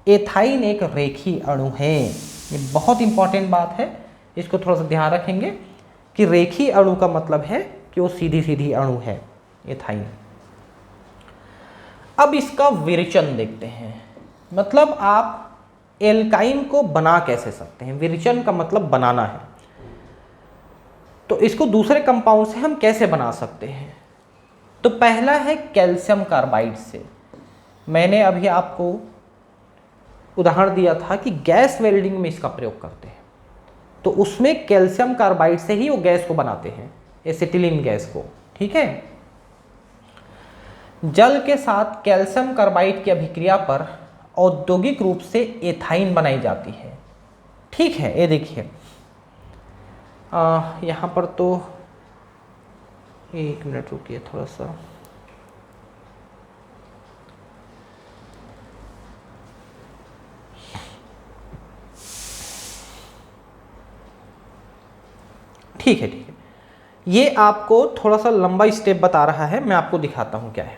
एथाइन एक रेखीय अणु है, ये बहुत इंपॉर्टेंट बात है, इसको थोड़ा सा ध्यान रखेंगे कि रेखीय अणु का मतलब है कि वो सीधी सीधी अणु है एथाइन। अब इसका विरेचन देखते हैं, मतलब आप एल्काइन को बना कैसे सकते हैं। विरेचन का मतलब बनाना है, तो इसको दूसरे कंपाउंड से हम कैसे बना सकते हैं। तो पहला है कैल्शियम कार्बाइड से। मैंने अभी आपको उदाहरण दिया था कि गैस वेल्डिंग में इसका प्रयोग करते हैं, तो उसमें कैल्शियम कार्बाइड से ही वो गैस को बनाते हैं, एसिटिलीन गैस को। ठीक है, जल के साथ कैल्शियम कार्बाइड की अभिक्रिया पर औद्योगिक रूप से एथाइन बनाई जाती है। ठीक है, ये देखिए यहाँ पर तो 1 मिनट रुकिए थोड़ा सा। ठीक है, ये आपको थोड़ा सा लंबा स्टेप बता रहा है, मैं आपको दिखाता हूँ क्या है।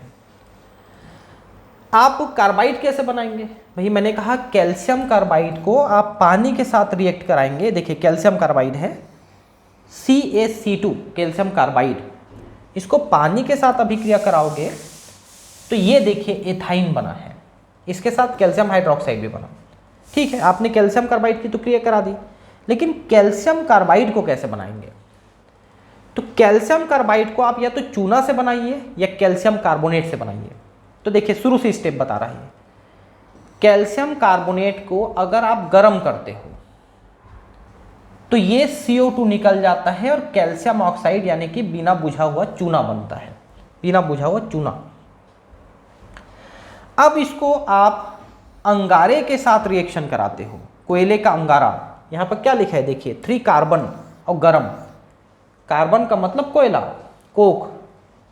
आप कार्बाइड कैसे बनाएंगे भाई, मैंने कहा कैल्शियम कार्बाइड को आप पानी के साथ रिएक्ट कराएंगे। देखिए कैल्शियम कार्बाइड है CaC2 कैल्शियम कार्बाइड, इसको पानी के साथ अभिक्रिया कराओगे तो ये देखिए एथाइन बना है, इसके साथ कैल्शियम हाइड्रोक्साइड भी बना। ठीक है, आपने कैल्शियम कार्बाइड की तो क्रिया करा दी, लेकिन कैल्शियम कार्बाइड को कैसे बनाएंगे। तो कैल्शियम कार्बाइड को आप या तो चूना से बनाइए या कैल्शियम कार्बोनेट से बनाइए। तो देखिए शुरू से स्टेप बता रहा है। कैल्शियम कार्बोनेट को अगर आप गर्म करते हो तो ये CO2 निकल जाता है और कैल्शियम ऑक्साइड यानी कि बिना बुझा हुआ चूना बनता है, बिना बुझा हुआ चूना। अब इसको आप अंगारे के साथ रिएक्शन कराते हो, कोयले का अंगारा। यहाँ पर क्या लिखा है देखिए, 3 कार्बन और गरम। कार्बन का मतलब कोयला, कोक,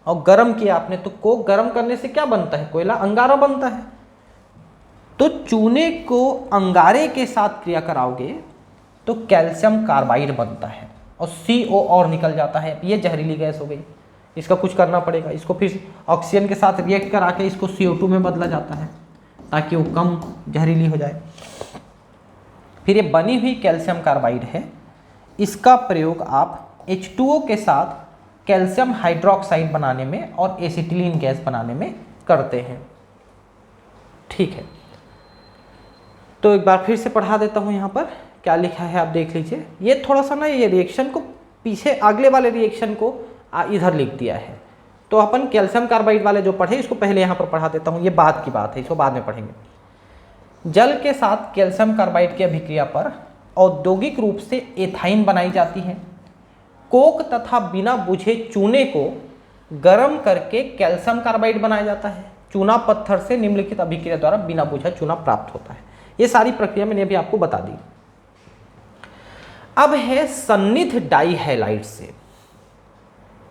और गरम किया आपने तो कोक गरम करने से क्या बनता है, कोयला, अंगारा बनता है। तो चूने को अंगारे के साथ क्रिया कराओगे तो कैल्शियम कार्बाइड बनता है और CO और निकल जाता है। ये जहरीली गैस हो गई, इसका कुछ करना पड़ेगा। इसको फिर ऑक्सीजन के साथ रिएक्ट करा के इसको CO2 में बदला जाता है ताकि वो कम जहरीली हो जाए। फिर ये बनी हुई कैल्शियम कार्बाइड है, इसका प्रयोग आप H2O के साथ कैल्शियम हाइड्रोक्साइड बनाने में और एसिटिलीन गैस बनाने में करते हैं। ठीक है, तो एक बार फिर से पढ़ा देता हूँ। यहाँ पर क्या लिखा है आप देख लीजिए। ये थोड़ा सा ना ये रिएक्शन को पीछे अगले वाले रिएक्शन को इधर लिख दिया है, तो अपन कैल्शियम कार्बाइड वाले जो पढ़े इसको पहले यहाँ पर पढ़ा देता हूँ। ये बाद की बात है, इसको बाद में पढ़ेंगे। जल के साथ कैल्शियम कार्बाइड की अभिक्रिया पर औद्योगिक रूप से एथाइन बनाई जाती है। कोक तथा बिना बुझे चूने को गर्म करके कैल्शियम कार्बाइड बनाया जाता है। चूना पत्थर से निम्नलिखित अभिक्रिया द्वारा बिना बुझा चूना प्राप्त होता है। ये सारी प्रक्रिया मैंने अभी आपको बता दी। अब है सन्निध डाई हैलाइड से।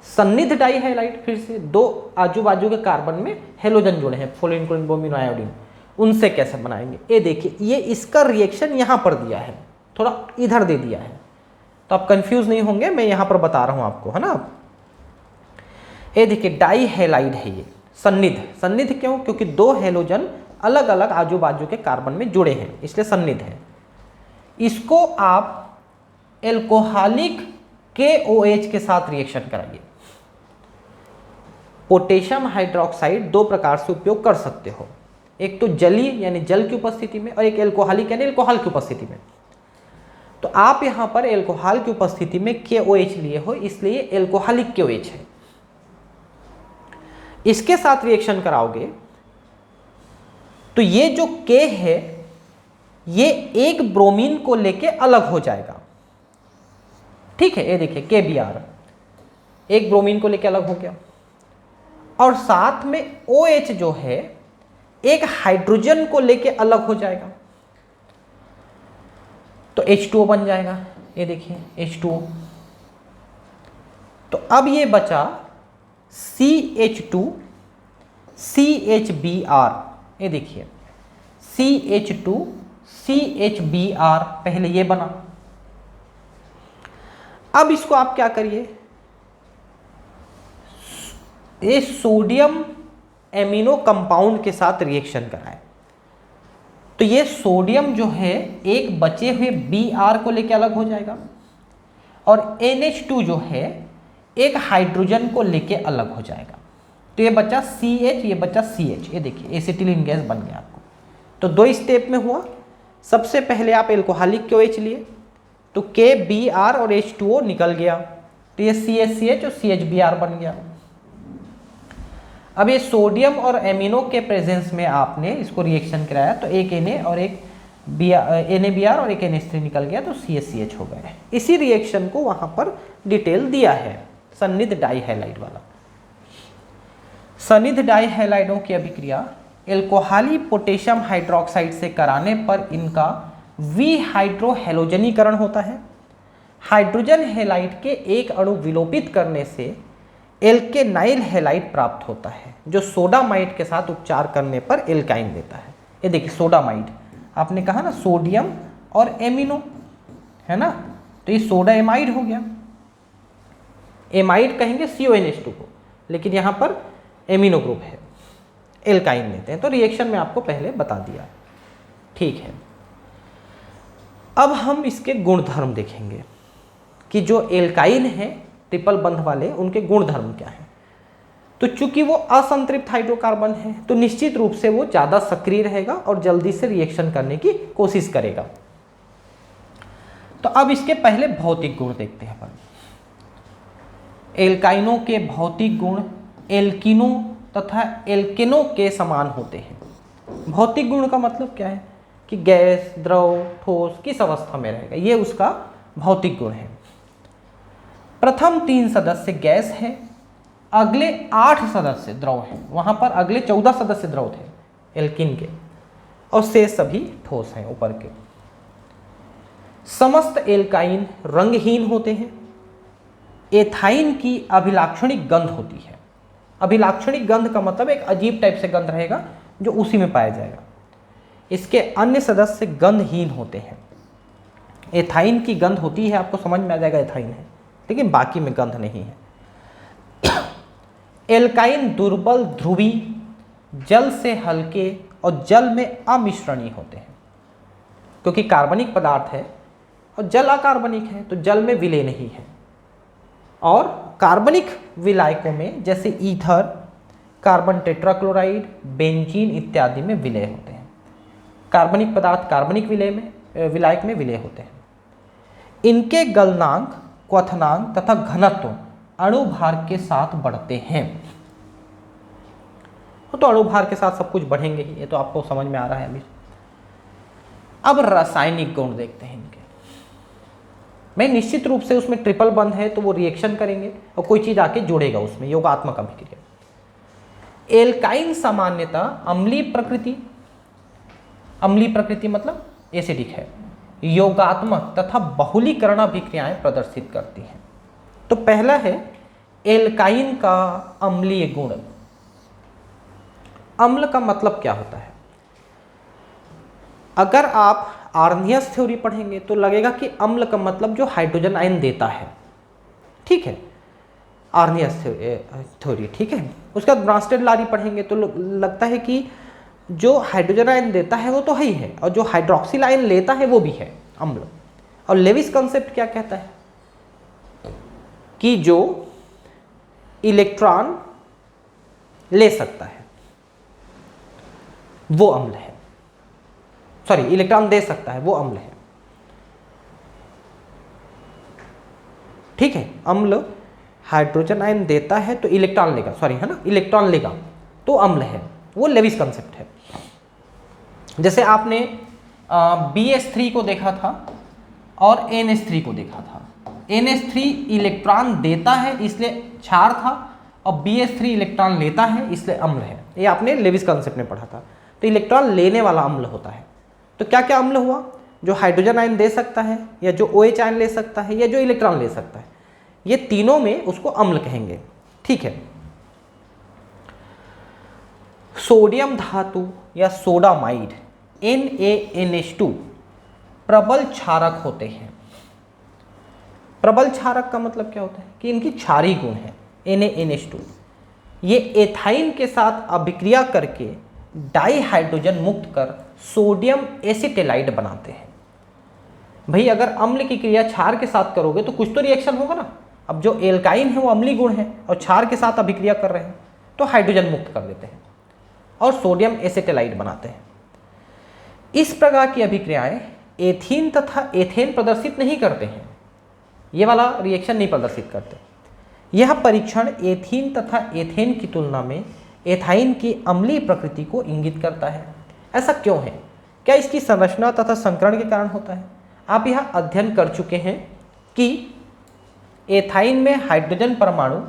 सन्निध डाई हैलाइड, फिर से दो आजू बाजू के कार्बन में हेलोजन जुड़े हैं, फ्लोरीन क्लोरीन ब्रोमीन आयोडीन, उनसे कैसे बनाएंगे। ये देखिए, ये इसका रिएक्शन यहाँ पर दिया है, थोड़ा इधर दे दिया है, तो आप कंफ्यूज नहीं होंगे, मैं यहाँ पर बता रहा हूँ आपको, है ना। ये देखिए डाई हैलाइड है ये सन्निध। सन्निध क्यों? क्योंकि दो हेलोजन अलग अलग आजू बाजू के कार्बन में जुड़े हैं, इसलिए सन्निध है। इसको आप एल्कोहलिक KOH के साथ रिएक्शन कराइए। पोटेशियम हाइड्रोक्साइड दो प्रकार से उपयोग कर सकते हो, एक तो जलीय यानी जल की उपस्थिति में, और एक एल्कोहलिक यानी एल्कोहल की उपस्थिति में। तो आप यहाँ पर एल्कोहल की उपस्थिति में KOH लिए हो, इसलिए एल्कोहलिक KOH है। इसके साथ रिएक्शन कराओगे तो ये जो K है ये एक ब्रोमीन को लेके अलग हो जाएगा। ठीक है, ये देखिए KBr एक ब्रोमीन को लेके अलग हो गया, और साथ में OH जो है एक हाइड्रोजन को लेके अलग हो जाएगा, तो H2O बन जाएगा। ये देखिए H2O। तो अब ये बचा CH2 CHBr। ये देखिए CH2 CHBr पहले ये बना। अब इसको आप क्या करिए, ये सोडियम एमिनो कंपाउंड के साथ रिएक्शन कराएं। तो ये सोडियम जो है एक बचे हुए Br को लेके अलग हो जाएगा, और NH2 जो है एक हाइड्रोजन को लेके अलग हो जाएगा। तो ये बचा CH, ये बचा CH। ये देखिए एसिटिलीन गैस बन गया आपको। तो दो स्टेप में हुआ। सबसे पहले आप एल्कोहलिक KOH लिए, तो KBr और H2O निकल गया, तो ये CH और CHBr बन गया। अब ये सोडियम और एमिनो के प्रेजेंस में आपने इसको रिएक्शन कराया, तो एक Na और एक NaBr और एक NH3 निकल गया, तो CH हो गए। इसी रिएक्शन को वहां पर डिटेल दिया है सन्निध डाई हैलाइड वाला। सन्निध डाई हैलाइडों की अभिक्रिया एल्कोहली पोटेशियम हाइड्रोक्साइड से कराने पर इनका विहाइड्रोहेलोजनीकरण होता है। हाइड्रोजन हैलाइड के एक अणु विलोपित करने से एल्केनाइल हैलाइड प्राप्त होता है, जो सोडामाइड के साथ उपचार करने पर एल्काइन देता है। ये देखिए सोडामाइड, आपने कहा ना सोडियम और एमिनो, है ना, तो ये सोडा एमाइड हो गया। एमाइड कहेंगे CONH2 को, लेकिन यहाँ पर एमिनो ग्रुप है, एल्काइन लेते हैं। तो रिएक्शन में आपको पहले बता दिया। ठीक है, अब हम इसके गुणधर्म देखेंगे कि जो एल्काइन है ट्रिपल बंध वाले, उनके गुणधर्म क्या है। तो चूंकि वो असंतृप्त हाइड्रोकार्बन है, तो निश्चित रूप से वो ज़्यादा सक्रिय रहेगा और जल्दी से रिएक्शन करने की कोशिश करेगा। तो अब इसके पहले भौतिक गुण देखते हैं अपन। एल्काइनों के भौतिक गुण एल्किनो तथा एल्केनो के समान होते हैं। भौतिक गुण का मतलब क्या है कि गैस, द्रव, ठोस किस अवस्था में रहेगा, ये उसका भौतिक गुण है। प्रथम 3 सदस्य गैस है, अगले 8 सदस्य द्रव हैं। वहां पर अगले 14 सदस्य द्रव थे एल्किन के, और शेष सभी ठोस हैं ऊपर के। समस्त एल्काइन रंगहीन होते हैं। एथाइन की अभिलाक्षणिक गंध होती है। अभिलाक्षणिक गंध का मतलब एक अजीब टाइप से गंध रहेगा जो उसी में पाया जाएगा। इसके अन्य सदस्य गंधहीन होते हैं। एथाइन की गंध होती है, आपको समझ में आ जाएगा एथाइन है, लेकिन बाकी में गंध नहीं है। एल्काइन दुर्बल ध्रुवी, जल से हल्के और जल में अमिश्रणीय होते हैं, क्योंकि कार्बनिक पदार्थ है और जल अकार्बनिक है तो जल में विलय नहीं है। और कार्बनिक विलायकों में जैसे ईथर, कार्बन टेट्राक्लोराइड, बेंजीन इत्यादि में विलय होते हैं। कार्बनिक पदार्थ कार्बनिक विलायक में विलय होते हैं। इनके गलनांक, क्वथनांक तथा घनत्व अणुभार के साथ बढ़ते हैं। तो अणुभार के साथ सब कुछ बढ़ेंगे ही, ये तो आपको समझ में आ रहा है अभी। अब रासायनिक गुण देखते हैं इनके। मैं निश्चित रूप से उसमें ट्रिपल बंध है तो वो रिएक्शन करेंगे और कोई चीज आके जुड़ेगा उसमें, योगात्मक अभिक्रिया। एल्काइन सामान्यतः अम्लीय प्रकृति मतलब एसिडिक है, योगात्मक तथा बहुलीकरण अभिक्रियाएं प्रदर्शित करती हैं। तो पहला है एल्काइन का अम्लीय गुण। अम्ल का मतलब क्या होता है? अगर आप आर्नियस थ्योरी पढ़ेंगे तो लगेगा कि अम्ल का मतलब जो हाइड्रोजन आयन देता है, ठीक है, आर्नियस थ्योरी, ठीक है। उसके बाद ब्रांस्टेड लारी पढ़ेंगे तो लगता है कि जो हाइड्रोजन आयन देता है वो तो है ही है, और जो हाइड्रोक्सिल आयन लेता है वो भी है अम्ल। और लेविस कॉन्सेप्ट क्या कहता है कि जो इलेक्ट्रॉन ले सकता है वो अम्ल है, सॉरी इलेक्ट्रॉन दे सकता है वो अम्ल है, ठीक है। अम्ल हाइड्रोजन आयन देता है तो इलेक्ट्रॉन लेगा, सॉरी है ना, इलेक्ट्रॉन लेगा तो अम्ल है, वो लेविस कॉन्सेप्ट है। जैसे आपने BH3 को देखा था और NH3 को देखा था। NH3 इलेक्ट्रॉन देता है इसलिए क्षार था, और BH3 इलेक्ट्रॉन लेता है इसलिए अम्ल है। ये आपने लेविस कॉन्सेप्ट में पढ़ा था। तो इलेक्ट्रॉन लेने वाला अम्ल होता है। तो क्या क्या अम्ल हुआ? जो हाइड्रोजन आयन दे सकता है, या जो OH आयन ले सकता है, या जो इलेक्ट्रॉन ले सकता है, ये तीनों में उसको अम्ल कहेंगे, ठीक है। सोडियम धातु या सोडामाइड NaNH2 प्रबल क्षारक होते हैं। प्रबल क्षारक का मतलब क्या होता है कि इनकी क्षारीय गुण है NaNH2। ये एथाइन के साथ अभिक्रिया करके डाइहाइड्रोजन मुक्त कर सोडियम एसिटेलाइड बनाते हैं। भाई अगर अम्ल की क्रिया क्षार के साथ करोगे तो कुछ तो रिएक्शन होगा ना। अब जो एल्काइन है वो अम्लीय गुण है और क्षार के साथ अभिक्रिया कर रहे हैं तो हाइड्रोजन मुक्त कर देते हैं और सोडियम एसिटेलाइड बनाते हैं। इस प्रकार की अभिक्रियाएं एथीन तथा एथेन प्रदर्शित नहीं करते हैं, ये वाला रिएक्शन नहीं प्रदर्शित करते। यह परीक्षण एथीन तथा एथेन की तुलना में एथाइन की अम्लीय प्रकृति को इंगित करता है। ऐसा क्यों है? क्या इसकी संरचना तथा संकरण के कारण होता है? आप यह अध्ययन कर चुके हैं कि एथाइन में हाइड्रोजन परमाणु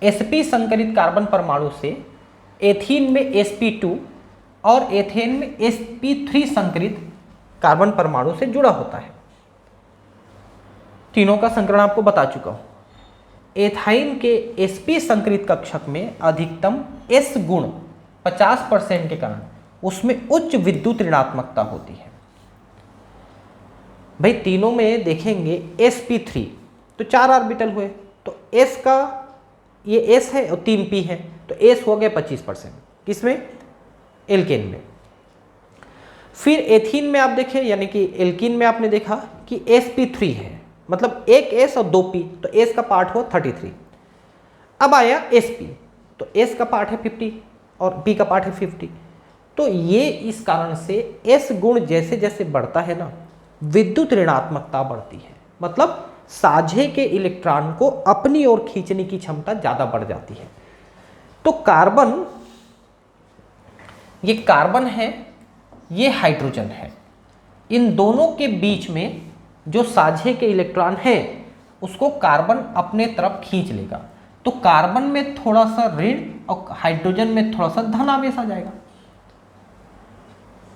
sp संकरित कार्बन परमाणु से एथीन में sp2 और एथेन में sp3 संकरित कार्बन परमाणु से जुड़ा होता है। तीनों का संकरण आपको बता चुका हूं। एथाइन के sp संकरित कक्षक में अधिकतम S गुण 50% के कारण उसमें उच्च विद्युत ऋणात्मकता होती है। भाई तीनों में देखेंगे sp3 तो 4 ऑर्बिटल हुए, तो S का ये S है और 3 p है, तो S हो गया 25%। किसमें? एल्केन में। फिर एथीन में आप देखें, यानी कि एल्कीन में आपने देखा कि sp3 है, मतलब एक S और 2 p, तो S का पार्ट हुआ 33। अब आया sp, तो S का पार्ट है 50 और p का पार्ट है 50। तो ये इस कारण से S गुण जैसे जैसे बढ़ता है ना, विद्युत ऋणात्मकता बढ़ती है, मतलब साझे के इलेक्ट्रॉन को अपनी ओर खींचने की क्षमता ज़्यादा बढ़ जाती है। तो कार्बन, ये कार्बन है, ये हाइड्रोजन है, इन दोनों के बीच में जो साझे के इलेक्ट्रॉन है उसको कार्बन अपने तरफ खींच लेगा। तो कार्बन में थोड़ा सा ऋण और हाइड्रोजन में थोड़ा सा धन आवेश आ जाएगा।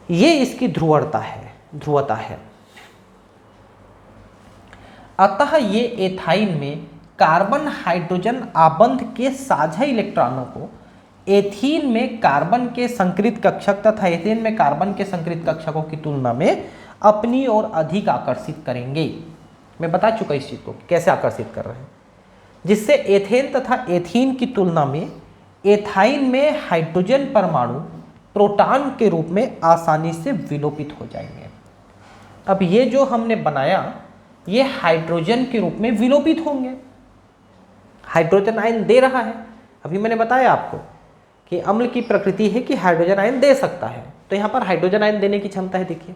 ये इसकी ध्रुवता है। अतः ये एथाइन में कार्बन हाइड्रोजन आबंध के साझा इलेक्ट्रॉनों को एथीन में कार्बन के संकरित कक्षक तथा एथेन में कार्बन के संकरित कक्षकों की तुलना में अपनी ओर अधिक आकर्षित करेंगे। मैं बता चुका इस चीज़ को कैसे आकर्षित कर रहे हैं, जिससे एथेन तथा एथीन की तुलना में एथाइन में हाइड्रोजन परमाणु प्रोटॉन के रूप में आसानी से विलोपित हो जाएंगे। अब ये जो हमने बनाया ये हाइड्रोजन के रूप में विलोपित होंगे। हाइड्रोजन आयन दे रहा है, अभी मैंने बताया आपको कि अम्ल की प्रकृति है कि हाइड्रोजन आयन दे सकता है, तो यहाँ पर हाइड्रोजन आयन देने की क्षमता है, देखिए।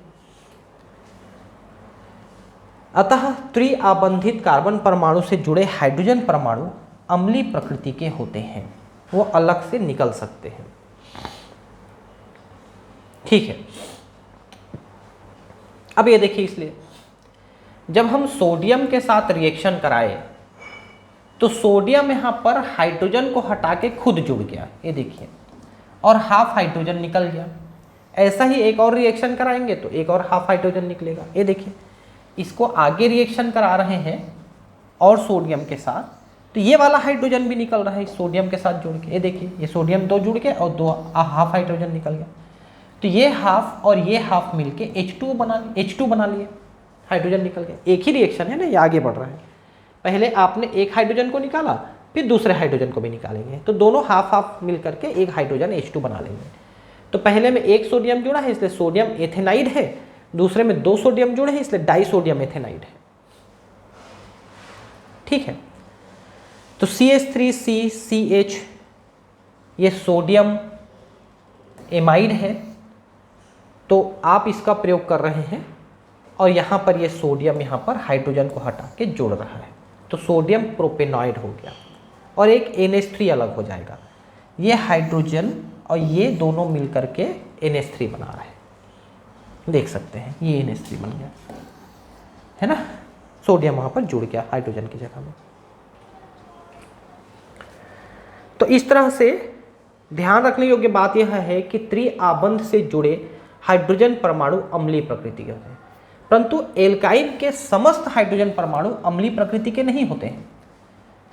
अतः त्रिआबंधित कार्बन परमाणु से जुड़े हाइड्रोजन परमाणु अम्लीय प्रकृति के होते हैं, वो अलग से निकल सकते हैं। ठीक है, अब ये देखिए, इसलिए जब हम सोडियम के साथ रिएक्शन कराए तो सोडियम यहाँ पर हाइड्रोजन को हटा के खुद जुड़ गया, ये देखिए, और हाफ हाइड्रोजन निकल गया। ऐसा ही एक और रिएक्शन कराएंगे तो एक और हाफ हाइड्रोजन निकलेगा, ये देखिए। इसको आगे रिएक्शन करा रहे हैं और सोडियम के साथ, तो ये वाला हाइड्रोजन भी निकल रहा है सोडियम के साथ जुड़ के, ये देखिए, ये सोडियम 2 जुड़ के और 2 हाफ हाइड्रोजन निकल गया। तो ये हाफ और ये हाफ मिलके H2 बना लिए, हाइड्रोजन निकल गया। एक ही रिएक्शन है ना, ये आगे बढ़ रहा है। पहले आपने एक हाइड्रोजन को निकाला, फिर दूसरे हाइड्रोजन को भी निकालेंगे, तो दोनों हाफ हाफ मिल करके एक हाइड्रोजन H2 बना लेंगे। तो पहले में एक सोडियम जुड़ा है इसलिए सोडियम एथेनाइड है, दूसरे में 2 सोडियम जुड़े हैं इसलिए डाइसोडियम एथेनाइड है। ठीक है, तो CH3CCH ये सोडियम एमाइड है, तो आप इसका प्रयोग कर रहे हैं और यहाँ पर ये सोडियम यहाँ पर हाइड्रोजन को हटा के जोड़ रहा है, तो सोडियम प्रोपेनॉइड हो गया और एक NH3 अलग हो जाएगा। ये हाइड्रोजन और ये दोनों मिलकर के NH3 बना रहा है, देख सकते हैं, ये NH3 बन गया है ना, सोडियम वहाँ पर जुड़ गया हाइड्रोजन की जगह में। तो इस तरह से ध्यान रखने योग्य बात यह है कि त्रिआबंध से जुड़े हाइड्रोजन परमाणु अम्लीय प्रकृति के होते हैं, परंतु एल्काइन के समस्त हाइड्रोजन परमाणु अम्लीय प्रकृति के नहीं होते हैं।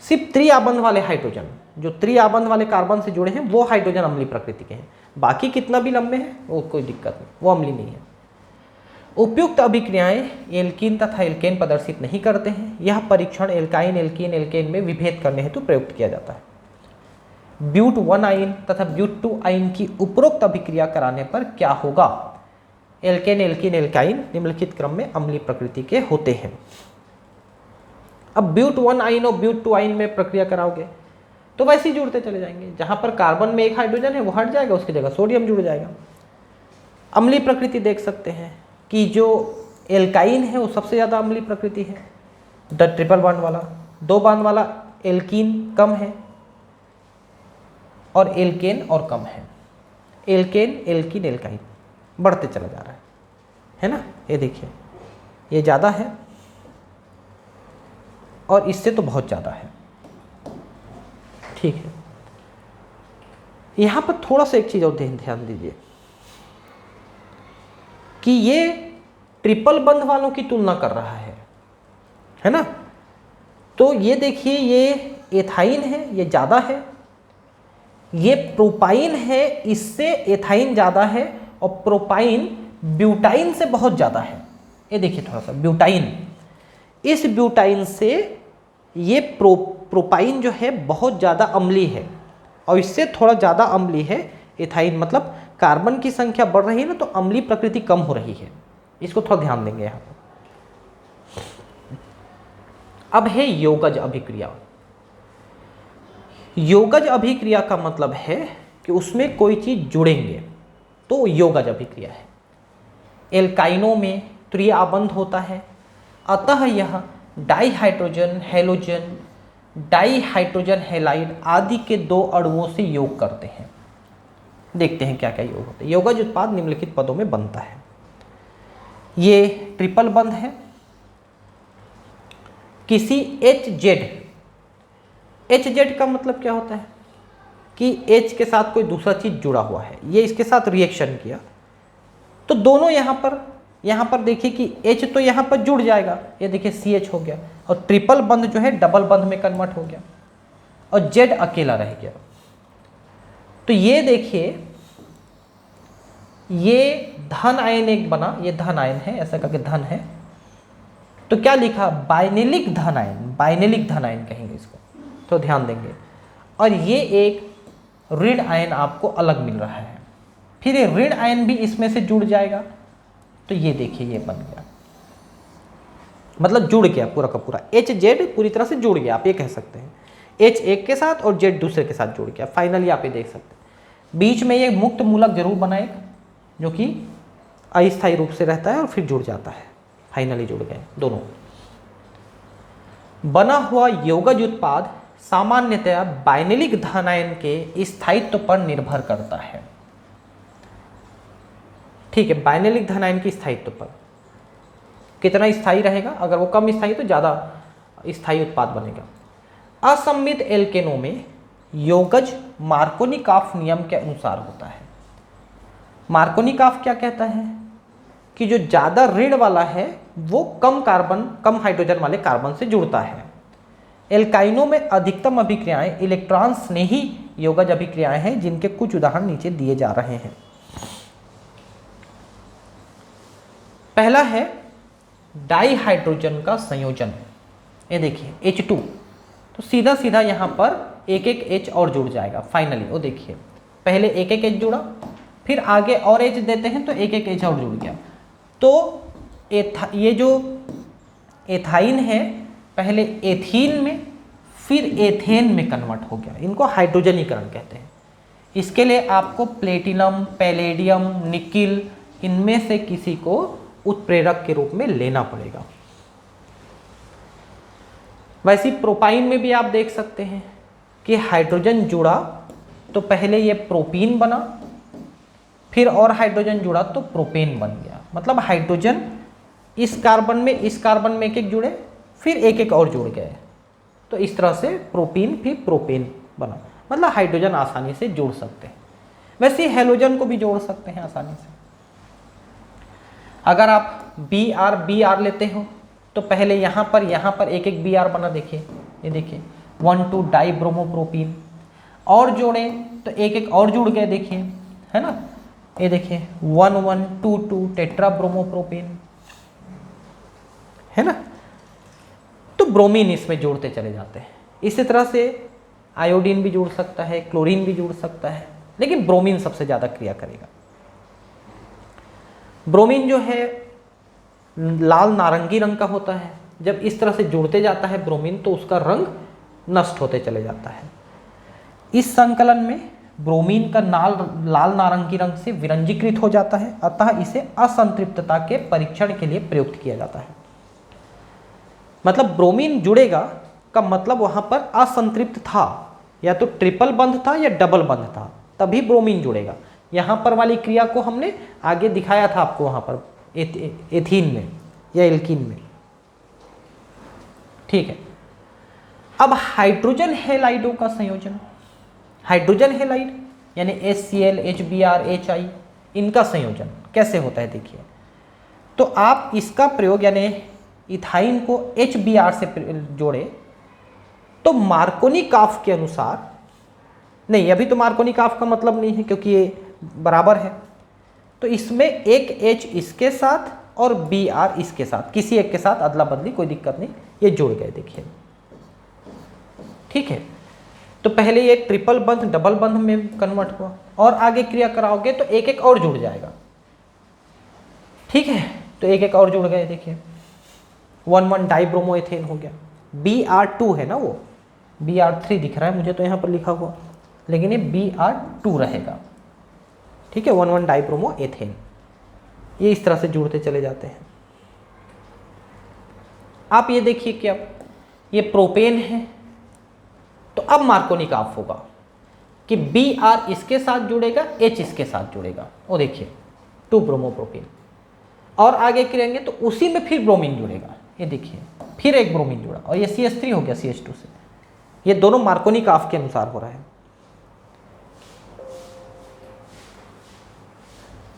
सिर्फ त्रिआबंध वाले हाइड्रोजन, जो त्रिआबंध वाले कार्बन से जुड़े हैं, वो हाइड्रोजन अम्लीय प्रकृति के हैं। बाकी कितना भी लंबे हैं वो कोई दिक्कत नहीं, वो अम्लीय नहीं है। उपयुक्त अभिक्रियाएं एल्कीन तथा एल्केन प्रदर्शित नहीं करते हैं। यह परीक्षण एल्काइन एल्कीन एल्केन में विभेद करने हेतु प्रयुक्त किया जाता है। ब्यूट 1 आयन तथा ब्यूट 2 आयन की उपरोक्त अभिक्रिया कराने पर क्या होगा? एल्केन एल्कीन एल्काइन निम्नलिखित क्रम में अम्लीय प्रकृति के होते हैं। अब ब्यूट 1 आयन और ब्यूट 2 आयन में प्रक्रिया कराओगे तो वैसे ही जुड़ते चले जाएंगे। जहां पर कार्बन में एक हाइड्रोजन है वो हट जाएगा, उसकी जगह सोडियम जुड़ जाएगा। अम्लीय प्रकृति देख सकते हैं कि जो एल्काइन है वो सबसे ज़्यादा अम्लीय प्रकृति है, ट्रिपल बॉन्ड वाला। 2 बॉन्ड वाला एल्कीन कम है और एल्केन और कम है। एल्केन एल्कीन एल्काइन बढ़ते चला जा रहा है ना। ये देखिए, ये ज़्यादा है और इससे तो बहुत ज़्यादा है। ठीक है, यहाँ पर थोड़ा सा एक चीज़ और ध्यान दीजिए कि ये ट्रिपल बंध वालों की तुलना कर रहा है ना। तो ये देखिए, ये एथाइन है, ये ज़्यादा है। ये प्रोपाइन है, इससे एथाइन ज़्यादा है और प्रोपाइन ब्यूटाइन से बहुत ज़्यादा है। ये देखिए थोड़ा सा ब्यूटाइन, इस ब्यूटाइन से ये प्रोपाइन जो है बहुत ज़्यादा अम्लीय है और इससे थोड़ा ज़्यादा अम्लीय है एथाइन। मतलब कार्बन की संख्या बढ़ रही है ना, तो अम्लीय प्रकृति कम हो रही है। इसको थोड़ा ध्यान देंगे यहाँ पर। अब है योगज अभिक्रिया। योगज अभिक्रिया का मतलब है कि उसमें कोई चीज़ जुड़ेंगे तो योगज अभिक्रिया है। एल्काइनों में त्रिआबंध होता है, अतः यह डाइहाइड्रोजन हैलोजन, डाइहाइड्रोजन हैलाइड आदि के 2 अणुओं से योग करते हैं। देखते हैं क्या क्या योग होते हैं। योगज उत्पाद निम्नलिखित पदों में बनता है। ये ट्रिपल बंध है। किसी HZ का मतलब क्या होता है कि H के साथ कोई दूसरा चीज जुड़ा हुआ है, ये इसके साथ रिएक्शन किया तो दोनों यहाँ पर देखिए कि H तो यहाँ पर जुड़ जाएगा, ये देखिए CH हो गया, और ट्रिपल बंध जो है डबल बंध में कन्वर्ट हो गया और Z अकेला रह गया। तो ये देखिए ये धन आयन एक बना, ये धन आयन है, ऐसा करके धन है, तो क्या लिखा, बाइनेलिक धन आयन, बाइनेलिक धन आयन कहेंगे इसको, तो ध्यान देंगे। और ये एक ऋण आयन आपको अलग मिल रहा है, फिर ये ऋण आयन भी इसमें से जुड़ जाएगा, तो ये देखिए ये बन गया, मतलब जुड़ गया पूरा का पूरा, HZ पूरी तरह से जुड़ गया, आप ये कह सकते हैं। H एक के साथ और Z दूसरे के साथ जुड़ गया, फाइनली आप ये देख सकते हैं। बीच में ये मुक्त मूलक जरूर बना एक, जो कि अस्थायी रूप से रहता है और फिर जुड़ जाता है, फाइनली जुड़ गए दोनों। बना हुआ यौगज उत्पाद सामान्यतया बाइनेलिक धन आयन के स्थायित्व पर निर्भर करता है। ठीक है, बाइनेलिक धन आयन के स्थायित्व पर कितना स्थायी रहेगा, अगर वो कम स्थायी तो ज़्यादा स्थायी उत्पाद बनेगा। असममित एल्केनों में यौगज मार्कोनिकॉफ नियम के अनुसार होता है। मार्कोनिकॉफ क्या कहता है कि जो ज़्यादा ऋण वाला है वो कम कार्बन, कम हाइड्रोजन वाले कार्बन से जुड़ता है। एल्काइनों में अधिकतम अभिक्रियाएं इलेक्ट्रॉन स्नेही यौगज अभिक्रियाएं हैं, जिनके कुछ उदाहरण नीचे दिए जा रहे हैं। पहला है डाई हाइड्रोजन का संयोजन, ये देखिए H2, तो सीधा सीधा यहाँ पर एक एक H और जुड़ जाएगा फाइनली, वो देखिए पहले एक एक H जुड़ा, फिर आगे और H देते हैं तो एक एक H और जुड़ गया। तो ये जो एथाइन है पहले एथीन में फिर एथेन में कन्वर्ट हो गया, इनको हाइड्रोजनीकरण कहते हैं। इसके लिए आपको प्लेटिनम, पैलेडियम, निकिल, इनमें से किसी को उत्प्रेरक के रूप में लेना पड़ेगा। वैसे प्रोपाइन में भी आप देख सकते हैं कि हाइड्रोजन जुड़ा तो पहले ये प्रोपीन बना, फिर और हाइड्रोजन जुड़ा तो प्रोपेन बन गया। मतलब हाइड्रोजन इस कार्बन में एक एक जुड़े, फिर एक एक और जुड़ गए, तो इस तरह से प्रोपीन फिर प्रोपेन बना। मतलब हाइड्रोजन आसानी से जोड़ सकते हैं। वैसे हेलोजन को भी जोड़ सकते हैं आसानी से। अगर आप बी आर लेते हो तो पहले यहाँ पर एक एक बी आर बना, देखिए ये देखिए 1,2 डाई ब्रोमोप्रोपीन, और जोड़े तो एक एक और जुड़ गए, देखिए है ना, ये देखिए 1,1,2,2 टेट्रा ब्रोमोप्रोपीन, है ना। तो ब्रोमीन इसमें जोड़ते चले जाते हैं। इसी तरह से आयोडीन भी जुड़ सकता है, क्लोरीन भी जुड़ सकता है, लेकिन ब्रोमीन सबसे ज़्यादा क्रिया करेगा। ब्रोमीन जो है लाल नारंगी रंग का होता है। जब इस तरह से जुड़ते जाता है ब्रोमीन तो उसका रंग नष्ट होते चले जाता है। इस संकलन में ब्रोमीन का लाल नारंगी रंग से विरंजीकृत हो जाता है, अतः इसे असंतृप्तता के परीक्षण के लिए प्रयुक्त किया जाता है। मतलब ब्रोमीन जुड़ेगा का मतलब वहां पर असंतृप्त था, या तो ट्रिपल बंध था या डबल बंध था, तभी ब्रोमीन जुड़ेगा। यहाँ पर वाली क्रिया को हमने आगे दिखाया था आपको, वहाँ पर एथीन में या एल्कीन में। ठीक है, अब हाइड्रोजन हैलाइडों का संयोजन, हाइड्रोजन हैलाइड यानी HCl, HBr, HI, इनका संयोजन कैसे होता है देखिए। तो आप इसका प्रयोग यानी इथाइन को HBr से जोड़े तो मार्कोनिकॉफ के अनुसार, नहीं अभी तो मार्कोनिकॉफ का मतलब नहीं है क्योंकि ये बराबर है, तो इसमें एक H इसके साथ और Br इसके साथ, किसी एक के साथ अदला बदली, कोई दिक्कत नहीं, ये जुड़ गए देखिए। ठीक है, तो पहले ये ट्रिपल बंध डबल बंध में कन्वर्ट हुआ, और आगे क्रिया कराओगे तो एक एक और जुड़ जाएगा। ठीक है, तो एक एक और जुड़ गए, देखिए 1,1 डाइब्रोमोएथेन हो गया। Br2 है ना, वो Br3 दिख रहा है मुझे तो यहाँ पर लिखा हुआ, लेकिन ये Br2 रहेगा। ठीक है, 1,1 डाइब्रोमोएथेन, ये इस तरह से जुड़ते चले जाते हैं। आप ये देखिए कि अब ये प्रोपेन है, तो अब मार्कोनिकॉफ होगा कि Br इसके साथ जुड़ेगा, H इसके साथ जुड़ेगा, वो देखिए 2 ब्रोमोप्रोपेन, और आगे करेंगे तो उसी में फिर ब्रोमीन जुड़ेगा, ये देखिए फिर एक ब्रोमीन जुड़ा, और ये CH3 हो गया CH2 से। ये दोनों मार्कोनिकॉफ के अनुसार हो रहा है।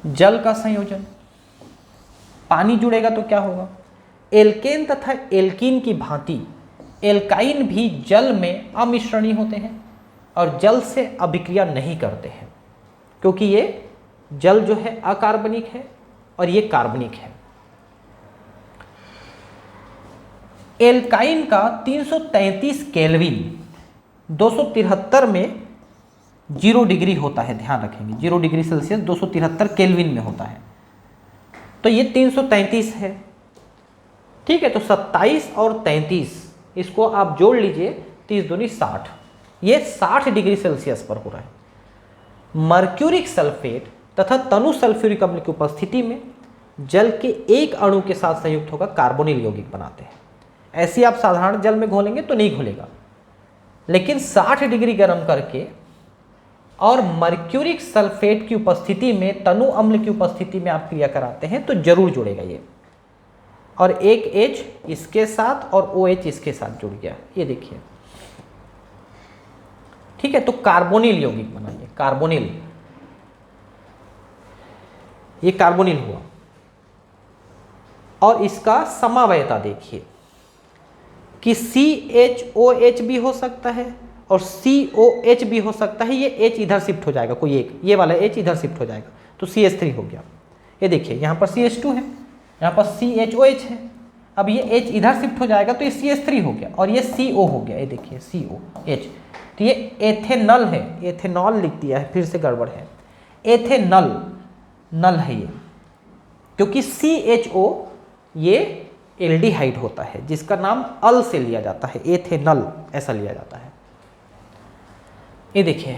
जल का संयोजन, पानी जुड़ेगा तो क्या होगा, एल्केन तथा एल्कीन की भांति एल्काइन भी जल में अमिश्रणीय होते हैं और जल से अभिक्रिया नहीं करते हैं, क्योंकि ये जल जो है अकार्बनिक है और ये कार्बनिक है। एल्काइन का 333 केल्विन 273 में 0 डिग्री होता है, ध्यान रखेंगे 0 डिग्री सेल्सियस 273 केल्विन में होता है, तो ये 333 है। ठीक है, तो 27 और 33 इसको आप जोड़ लीजिए, 30 दूनी 60, ये 60 डिग्री सेल्सियस पर हो रहा है। मर्क्यूरिक सल्फेट तथा तनु सल्फ्यूरिक अम्ल की उपस्थिति में जल के एक अणु के साथ संयुक्त होकर कार्बोनिल यौगिक बनाते हैं। ऐसी आप साधारण जल में घोलेंगे तो नहीं घुलेगा, लेकिन 60 डिग्री गर्म करके और मर्क्यूरिक सल्फेट की उपस्थिति में, तनु अम्ल की उपस्थिति में आप क्रिया कराते हैं तो जरूर जुड़ेगा ये। और एक H इसके साथ और OH इसके साथ जुड़ गया, ये देखिए। ठीक है, तो कार्बोनिल यौगिक बनाइए, कार्बोनिल, ये कार्बोनिल हुआ। और इसका समावयता देखिए कि CHOH भी हो सकता है और COH भी हो सकता है। ये H इधर शिफ्ट हो जाएगा, कोई एक, ये वाला H इधर शिफ्ट हो जाएगा तो CH3 हो गया। ये देखिए यहाँ पर CH2 है, यहाँ पर CHOH है, अब ये H इधर शिफ्ट हो जाएगा तो ये CH3 हो गया और ये CO हो गया, ये देखिए COH। तो ये एथेनल है, एथेनॉल लिख दिया है, फिर से गड़बड़ है, एथेनल नल है ये, क्योंकि CHO ये एल्डिहाइड होता है जिसका नाम अल से लिया जाता है, एथेनल ऐसा लिया जाता है। ये देखिए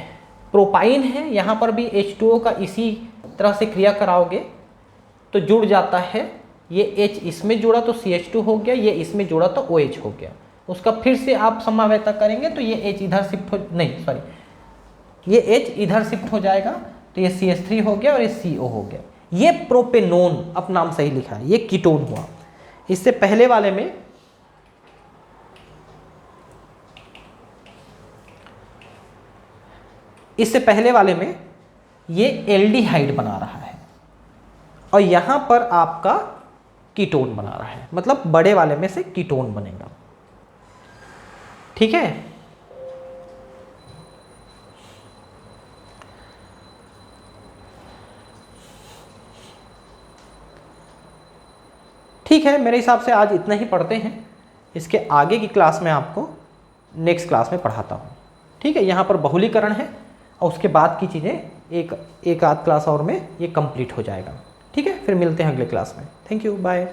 प्रोपाइन है, यहाँ पर भी H2O का इसी तरह से क्रिया कराओगे तो जुड़ जाता है। ये H इसमें जुड़ा तो CH2 हो गया, ये इसमें जुड़ा तो OH हो गया। उसका फिर से आप समावयता करेंगे तो ये H इधर शिफ्ट हो, नहीं सॉरी, ये H इधर शिफ्ट हो जाएगा तो ये CH3 हो गया और ये CO हो गया। ये प्रोपेनोन, अब नाम सही लिखा है, ये कीटोन हुआ। इससे पहले वाले में ये एल्डिहाइड बना रहा है और यहां पर आपका कीटोन बना रहा है, मतलब बड़े वाले में से कीटोन बनेगा। ठीक है, ठीक है, मेरे हिसाब से आज इतना ही पढ़ते हैं। इसके आगे की क्लास में आपको नेक्स्ट क्लास में पढ़ाता हूँ। ठीक है, यहाँ पर बहुलीकरण है और उसके बाद की चीज़ें एक आध क्लास और में ये कंप्लीट हो जाएगा। ठीक है, फिर मिलते हैं अगले क्लास में। Thank you, bye.